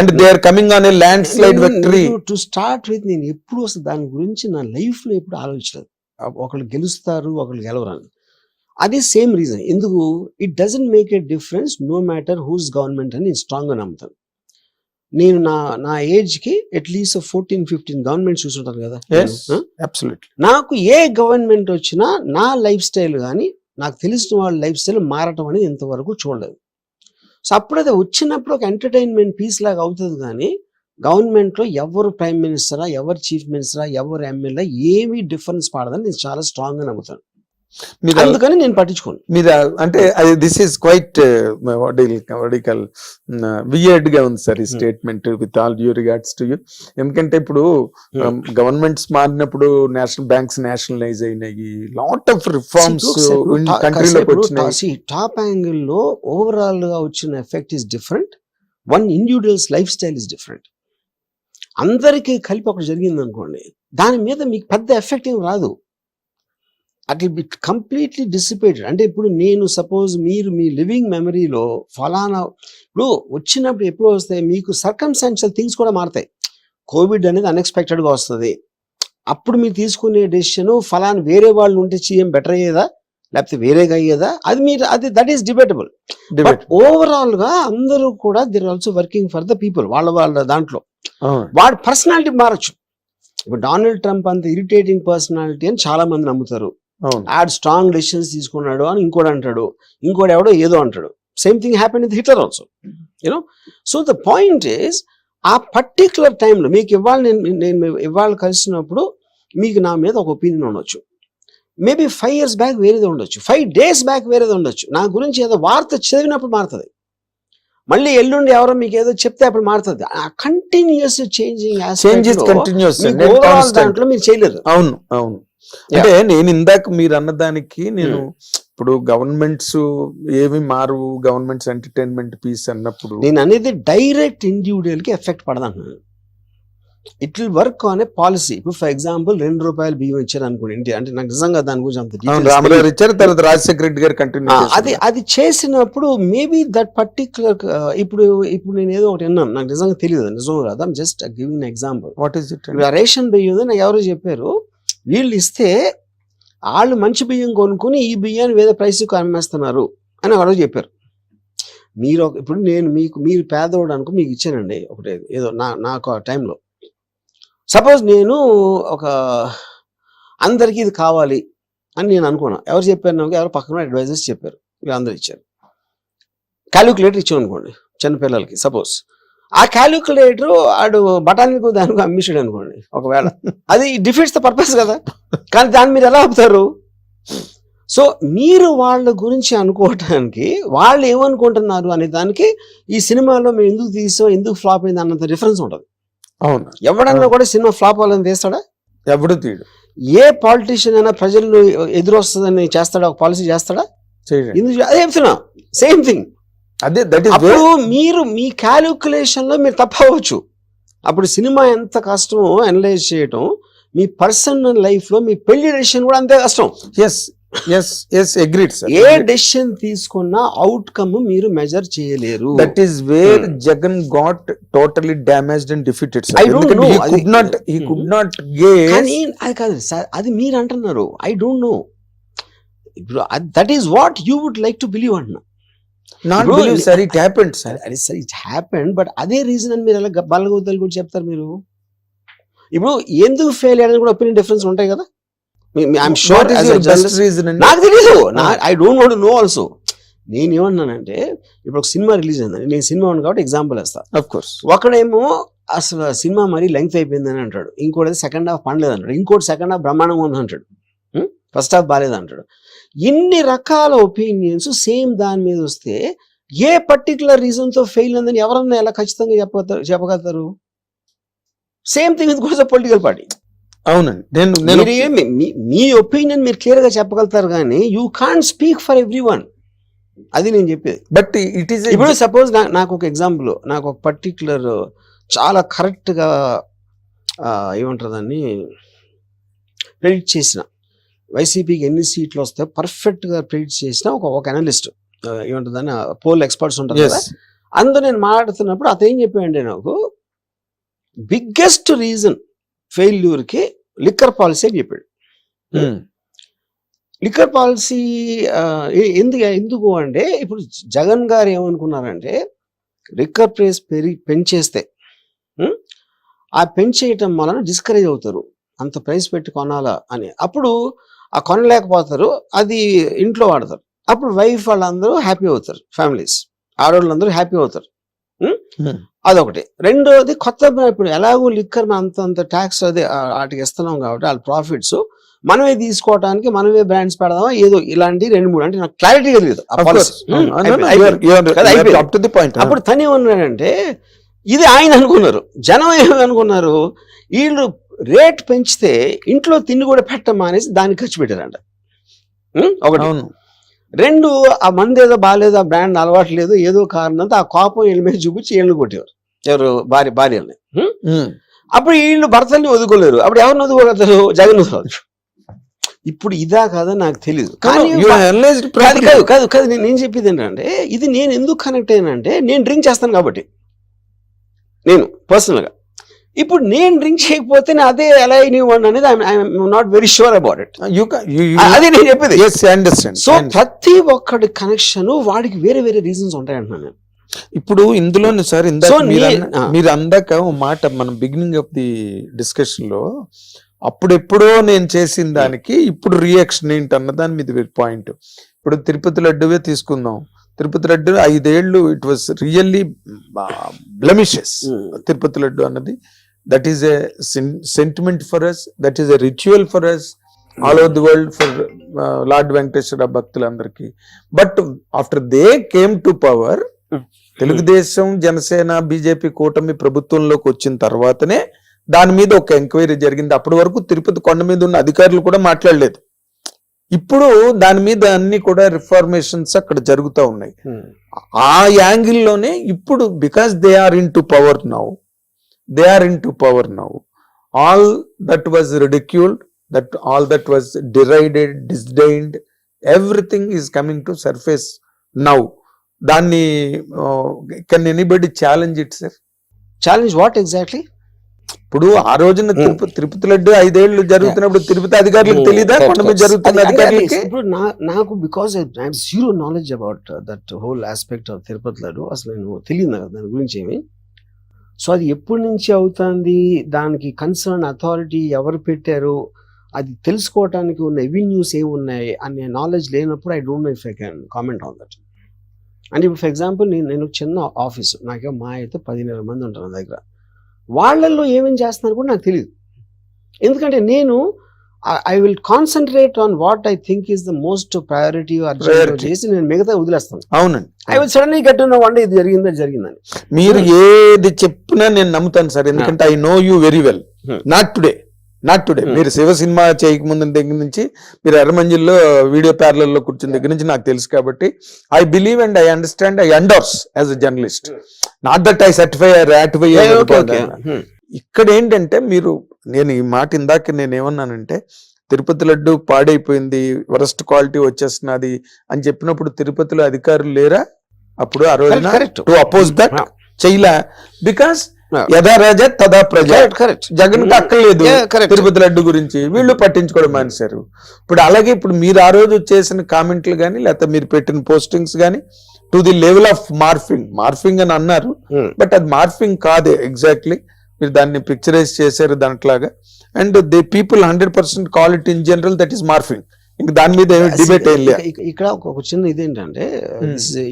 and they are coming on a landslide victory? To start with నేను ఎప్పుడు అసలు దాని గురించి నా లైఫ్ లో ఎప్పుడు ఆలోచించలేదు. ఒకళ్ళు గెలుస్తారు ఒకళ్ళు గెలవరని. అది సేమ్ రీజన్. ఎందుకు? It doesn't make a difference no matter whose government అని నేను స్ట్రాంగ్ గా నమ్ముతాను. నేను నా ఏజ్ కి అట్లీస్ట్ 14-15 గవర్నమెంట్ చూసుంటాను కదా. నాకు ఏ గవర్నమెంట్ వచ్చినా నా లైఫ్ స్టైల్ కానీ నాకు తెలిసిన వాళ్ళ లైఫ్ స్టైల్ మారటం అనేది ఇంతవరకు చూడలేదు. సో అప్పుడైతే వచ్చినప్పుడు ఒక ఎంటర్టైన్మెంట్ పీస్ లాగా అవుతుంది కానీ గవర్నమెంట్ లో ఎవరు ప్రైమ్ మినిస్టరా, ఎవరు చీఫ్ మినిస్టరా, ఎవరు ఎమ్మెల్యే ఏమీ డిఫరెన్స్ పడదని నేను చాలా స్ట్రాంగ్ గా నమ్ముతాను. అందుకని నేను పట్టించుకోను. మీరు అంటే దిస్ ఈస్ క్వైట్ వియర్డ్ గా ఉంది సార్ ఈ statement with all due regards to you. ఎందుకంటే ఇప్పుడు గవర్నమెంట్స్ మారినప్పుడు నేషనల్ బ్యాంక్స్ నేషనలైజ్ అయినాయి, లాట్ ఆఫ్ రిఫార్మ్స్ కంట్రీలోకి వచ్చినాయి. టాప్ యాంగిల్ లో ఓవరాల్ గా వచ్చిన effect is different. One individuals life style is different. అందరికీ కలిపి ఒకటి జరిగింది అనుకోండి, దాని మీద మీకు పెద్ద ఎఫెక్ట్ ఏం రాదు. At will be completely dissipated. అంటే ఇప్పుడు నేను సపోజ్ మీరు మీ లివింగ్ మెమరీలో ఫలానా ఇప్పుడు వచ్చినప్పుడు ఎప్పుడు వస్తాయి మీకు సర్కమ్స్టాన్షియల్ థింగ్స్ కూడా మారుతాయి. కోవిడ్ అనేది అన్ఎక్స్పెక్టెడ్గా వస్తుంది. అప్పుడు మీరు తీసుకునే డెసిషన్ ఫలానా వేరే వాళ్ళు ఉంటే సీఎం బెటర్ అయ్యేదా లేకపోతే వేరేగా అయ్యేదా అది that is debatable. But overall గా అందరూ కూడా they are also working for the people. వాళ్ళ దాంట్లో వాడి పర్సనాలిటీ మారచ్చు. ఇప్పుడు డొనాల్డ్ ట్రంప్ అంత ఇరిటేటింగ్ పర్సనాలిటీ అని చాలా మంది నమ్ముతారు. ఆడ్ స్ట్రాంగ్ డెసిషన్స్ తీసుకున్నాడు అని ఇంకోటి అంటాడు, ఇంకోటి ఎవడో ఏదో అంటాడు. Same thing happen with Hitler also, you know. So the point is ఆ పర్టికులర్ టైంలో మీకు నేను ఇవాళ కలిసినప్పుడు మీకు నా మీద ఒక ఒపీనియన్ ఉండొచ్చు. మేబీ 5 years బ్యాక్ వేరేది ఉండొచ్చు, 5 days బ్యాక్ వేరేది ఉండొచ్చు. నా గురించి ఏదో వార్త చదివినప్పుడు మారుతుంది. మళ్ళీ ఎల్లుండి ఎవరో మీకు ఏదో చెప్తే అప్పుడు మారుతుంది. ఆ కంటిన్యూస్ చేంజింగ్ దాంట్లో మీరు చేయలేరు. అవును అవును. అంటే నేను ఇందాక మీరు అన్నదానికి నేను ఇప్పుడు గవర్నమెంట్స్ ఏమి మారు, గవర్నమెంట్స్ ఎంటర్టైన్మెంట్ పీస్ అన్నప్పుడు నేను అనేది డైరెక్ట్ ఇండివిజువల్ కి ఎఫెక్ట్ పడదన్నాను. It will work on a policy. ఇప్పుడు ఫర్ ఎగ్జాంపుల్ ₹2 బియ్యం ఇచ్చారు అనుకోండి, అంటే నాకు నిజంగా దాని గురించి అంత రామగారు ఇచ్చారు, తర్వాత రాజశేఖర రెడ్డి గారు కంటిన్యూ అది చేసినప్పుడు మేబీ దట్ పర్టికులర్ ఇప్పుడు నేను ఏదో ఒకటి విన్నాను, నాకు నిజంగా తెలియదు నిజం కాదు, just giving example. What is it? Ration బియ్యం నాకు ఎవరో చెప్పారు, వీళ్ళు ఇస్తే వాళ్ళు మంచి బియ్యం కొనుక్కుని ఈ బియ్యాన్ని వేరే ప్రైస్కి అమ్మేస్తున్నారు అని ఎవరో చెప్పారు. మీరు ఇప్పుడు మీరు పేదవాడు అనుకో మీకు ఇచ్చానండి ఒకటి ఏదో నాకు ఆ టైంలో. సపోజ్ నేను ఒక అందరికీ ఇది కావాలి అని నేను అనుకున్నా. ఎవరు చెప్పారు నాకు? ఎవరు పక్కన అడ్వైజర్స్ చెప్పారు, వీళ్ళందరూ ఇచ్చారు. క్యాలిక్యులేటర్ ఇచ్చాం అనుకోండి చిన్నపిల్లలకి. సపోజ్ ఆ క్యాలిక్యులేటర్ ఆడు బఠానీకు దానికి అమ్మిషాడు అనుకోండి ఒకవేళ, అది డిఫీట్స్ ద పర్పస్ కదా. కానీ దాన్ని మీరు ఎలా ఆపుతారు? సో మీరు వాళ్ళ గురించి అనుకోవటానికి వాళ్ళు ఏమనుకుంటున్నారు అనే దానికి ఈ సినిమాలో మేము ఎందుకు తీసాం, ఎందుకు ఫ్లాప్ అయింది అన్నంత డిఫరెన్స్ ఉంటుంది. అవును. ఎవడన్నా కూడా సినిమా ఫ్లాప్ అవ్వాలని తీస్తాడా? ఎవడు తీయడు. ఏ పాలిటీషియన్ అయినా ప్రజలు ఎదురొస్తుందని చేస్తాడా? ఒక పాలసీ చేస్తాడా? ఎందుకు? అదే చెప్తున్నా, సేమ్ థింగ్. అప్పుడు మీరు మీ క్యాలిక్యులేషన్ లో మీరు తప్పవచ్చు. అప్పుడు సినిమా ఎంత కష్టమో అనలైజ్ చేయటం, మీ పర్సనల్ లైఫ్ లో మీ పెళ్లి డెసిషన్ కూడా అంతే కష్టం. ఏ డెసిషన్ తీసుకున్నా అవుట్కమ్ మీరు మెజర్ చేయలేరు. That is where Jagan got totally damaged and defeated. I don't no. He could not get. కానీ అది కాదు సార్, అది మీరు అంటున్నారు. I don't know. That is what you would like to believe అంటున్నా. Not believe, sir, it happened, sir. Sir, it happened, but అదే reason అని మీరు ఎలా బలగొద్దలు కూడా చెప్తారు మీరు? ఇప్పుడు ఎందుకు ఫెయిల్ అయ్యారని కూడా ఒపీనియన్ డిఫరెన్స్ ఉంటాయి కదా. ఐఎమ్ షూర్ నాకు తెలీదు, I don't want to know also. నేను ఏమన్నానంటే ఇప్పుడు ఒక సినిమా రిలీజ్ అయిందని, నేను సినిమా ఉంది కాబట్టి ఎగ్జాంపుల్ వేస్తాను. ఆఫ్ కోర్స్ ఒకడేమో అసలు సినిమా మరీ లెంగ్త్ అయిపోయిందని అంటాడు, ఇంకోటి సెకండ్ హాఫ్ పండలేదు అంటాడు, ఇంకోటి సెకండ్ హాఫ్ బ్రహ్మాండంగా ఉంది అంటాడు, ఫస్ట్ హాఫ్ బాగాలేదు అంటాడు. ఇన్ని రకాల ఒపీనియన్స్ సేమ్ దాని మీద వస్తే ఏ పర్టికులర్ రీజన్ తో ఫెయిల్ అందని ఎవరన్నా ఎలా ఖచ్చితంగా చెప్పగలుగుతారు? Same thing with political party. అవునండి, మీ ఒపీనియన్ మీరు క్లియర్ గా చెప్పగలుగుతారు కానీ you can't speak for every one. అది నేను చెప్పేది. బట్ ఇట్ ఈస్ ఇప్పుడు సపోజ్ నాకు ఒక ఎగ్జాంపుల్, నాకు ఒక పర్టికులర్ చాలా కరెక్ట్ గా ఏమంటారు దాన్ని ప్రెడిక్ట్ చేసిన వైసీపీకి ఎన్ని సీట్లు వస్తాయో పర్ఫెక్ట్ గా ప్రిడిక్ట్ చేసిన ఒక అనలిస్ట్ ఏమంటుందని పోల్ ఎక్స్పర్ట్స్ ఉంటారు కదా, అందులో నేను మాట్లాడుతున్నప్పుడు అతను ఏం చెప్పాడంటే నాకు బిగ్గెస్ట్ రీజన్ ఫెయిల్యూర్ కి లిక్కర్ పాలసీ అని చెప్పాడు. లిక్కర్ పాలసీ ఎందుకు అంటే ఇప్పుడు జగన్ గారు ఏమనుకున్నారంటే లిక్కర్ ప్రైస్ పెంచేస్తే ఆ పెంచేయటం వలన డిస్కరేజ్ అవుతారు, అంత ప్రైస్ పెట్టి కొనాలా అని. అప్పుడు ఆ కొనలేకపోతారు, అది ఇంట్లో వాడతారు. అప్పుడు వైఫ్ వాళ్ళందరూ హ్యాపీ అవుతారు, ఫ్యామిలీస్ ఆడవాళ్ళందరూ హ్యాపీ అవుతారు. అదొకటి. రెండోది కొత్త ఇప్పుడు ఎలాగో లిక్కర్ అంత ట్యాక్స్ అదే వాటికి ఇస్తున్నాం కాబట్టి వాళ్ళ ప్రాఫిట్స్ మనమే తీసుకోవడానికి మనమే బ్రాండ్స్ పెడదామా ఏదో ఇలాంటి 2-3 అంటే నాకు క్లారిటీగా తెలియదు. అప్పుడు తను ఏమన్నాడంటే ఇది ఆయన అనుకున్నారు, జనం ఏమనుకున్నారు, వీళ్ళు రేట్ పెంచితే ఇంట్లో తిండి కూడా పెట్టమా అనేసి దానికి ఖర్చు పెట్టారంట. ఒకటి. రెండు, ఆ మంది ఏదో బాగాలేదు, ఆ బ్రాండ్ అలవాటు లేదు, ఏదో కారణంతో ఆ కోపం వీళ్ళ మీద చూపించి వీళ్ళు కొట్టేవారు, ఎవరు భార్యల్ని. అప్పుడు వీళ్ళు భర్తల్ని వదుకోలేరు, అప్పుడు ఎవరిని వదుకోగలుగుతారు, జగన్ వదుకోవచ్చు. ఇప్పుడు ఇదా కాదా నాకు తెలియదు, కానీ కాదు నేను చెప్పేది ఏంటంటే ఇది నేను ఎందుకు కనెక్ట్ అయ్యానంటే నేను డ్రింక్ చేస్తాను కాబట్టి, నేను పర్సనల్గా. ఇప్పుడు నేను డ్రింక్ చేయకపోతే అదే ఎలా అయినవ్వండి అనేది I'm not very sure about it. అదే నేను చెప్పేది. సో ప్రతి ఒక్కడి కనెక్షన్ వాడికి వేరే వేరే రీజన్స్ ఉంటాయంటున్నాను నేను. ఇప్పుడు ఇందులోనే సార్ మీరు అందాక ఓ మాట మనం బిగినింగ్ ఆఫ్ ది డిస్కషన్ లో అప్పుడెప్పుడో నేను చేసిన దానికి ఇప్పుడు రియాక్షన్ ఏంటి అన్న దాని మీద పాయింట్. ఇప్పుడు తిరుపతి లడ్డువే తీసుకుందాం. తిరుపతి లడ్డు 5 ఏళ్ళు it was really blemishes. Tirupati laddu అన్నది that is a sentiment for us, that is a ritual for us all over the world for Lord Venkateswara భక్తులందరికీ. But after they came to power, Telugu Desam Janasena BJP కూటమి ప్రభుత్వంలోకి వచ్చిన తర్వాతనే దాని మీద ఒక ఎంక్వైరీ జరిగింది. అప్పటి వరకు తిరుపతి కొండ మీద ఉన్న అధికారులు కూడా మాట్లాడలేదు. ఇప్పుడు దాని మీద అన్ని కూడా రిఫార్మేషన్స్ అక్కడ జరుగుతూ ఉన్నాయి. ఆ యాంగిల్లోనే ఇప్పుడు because they are into power now, all that was ridiculed, that all that was derided, disdained, everything is coming to surface now. దాన్ని can anybody challenge it sir? Challenge what exactly? ఇప్పుడు ఆ రోజున తిరుపతి లడ్డు 5 ఏళ్ళు జరుగుతున్నప్పుడు తిరుపతి అధికారులకు తెలియదా కొండ మీద జరుగుతున్న అధికారులకి? ఇప్పుడు నాకు because I have zero knowledge about that whole aspect of Tirupati laddu, అసలు నేను తెలియదు కదా దాని గురించి ఏమి. సో అది ఎప్పటి నుంచి అవుతుంది, దానికి కన్సర్న్ అథారిటీ ఎవరు పెట్టారు, అది తెలుసుకోవటానికి ఉన్న ఎవెన్యూస్ ఏమి ఉన్నాయి అనే నాలెడ్జ్ లేనప్పుడు I don't no if I can comment on that. అంటే ఇప్పుడు ఫర్ ఎగ్జాంపుల్ నేను చిన్న ఆఫీసు, నాకేమో మా అయితే 10,000 మంది ఉంటారు నా దగ్గర, వాళ్ళల్లో ఏమేమి చేస్తున్నారు కూడా నాకు తెలియదు. ఎందుకంటే నేను I will concentrate on what I think is the most priority చేసి నేను మిగతా వదిలేస్తాను. అవునండి. I will suddenly get to know one day ఇది జరిగిందని. మీరు ఏది చెప్పినా నేను నమ్ముతాను సార్, ఎందుకంటే I know you very well. Not today. మీరు శివ సినిమా చేయకముందు దగ్గర నుంచి, మీరు ఎర్రమంజిల్లో వీడియో ప్యారలల్లో కూర్చున్న దగ్గర నుంచి నాకు తెలుసు కాబట్టి I believe and I understand, I endorse as a journalist. Not that I certify ratify. ఇక్కడ ఏంటంటే నేను ఈ మాట ఇందాక నేను ఏమన్నానంటే తిరుపతి లడ్డు పాడైపోయింది, వరస్ట్ క్వాలిటీ వచ్చేస్తున్నది అని చెప్పినప్పుడు తిరుపతిలో అధికారులు లేరా అప్పుడు ఆ రోజున టు అపోజ్ దట్? చెయ్యలా. బికాస్ యథా రాజా తదా ప్రజ. జగన్ అక్కర్లేదు తిరుపతి లడ్డు గురించి, వీళ్ళు పట్టించుకోవడం మానేశారు. ఇప్పుడు అలాగే ఇప్పుడు మీరు ఆ రోజు చేసిన కామెంట్లు కానీ లేకపోతే మీరు పెట్టిన పోస్టింగ్స్ కానీ to the level of morphing అని అన్నారు, బట్ అది మార్ఫింగ్ కాదే ఎగ్జాక్ట్లీ. మీరు దాన్ని పిక్చరైజ్ చేశారు దాంట్లాగా, and the people 100% call it in general that is morphing. ఇంకా దాని మీద ఏమి డిబేట్ ఏం లేదు. ఇక్కడ ఒక చిన్న ఇదేంటంటే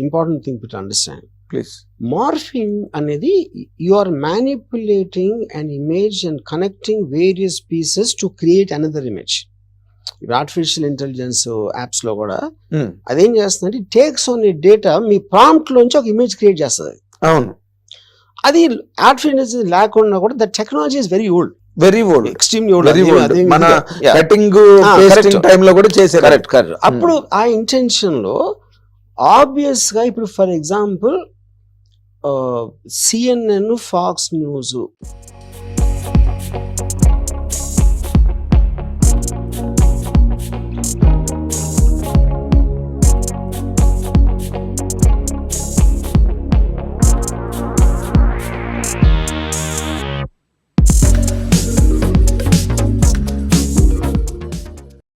important thing to understand. Please. Morphing అనేది you are manipulating an image and connecting various pieces to create another image. Artificial intelligence apps లో కూడా అదేం చేస్తుందంటే టేక్స్ ఆన్ ఏ డేటా, మీ ప్రాంప్ట్ లోంచి ఒక ఇమేజ్ క్రియేట్ చేస్తుంది. అవును. అది ఆర్టిఫిషియల్ ఇంటెలిజెన్స్ లేకుండా కూడా that technology is very old, extremely old. మన కటింగ్ పేస్టింగ్ టైం లో కూడా చేశారు. కరెక్ట్. అప్పుడు ఆ ఇంటెన్షన్ లో ఆబ్వియస్ గా ఇప్పుడు for example CNN, Fox News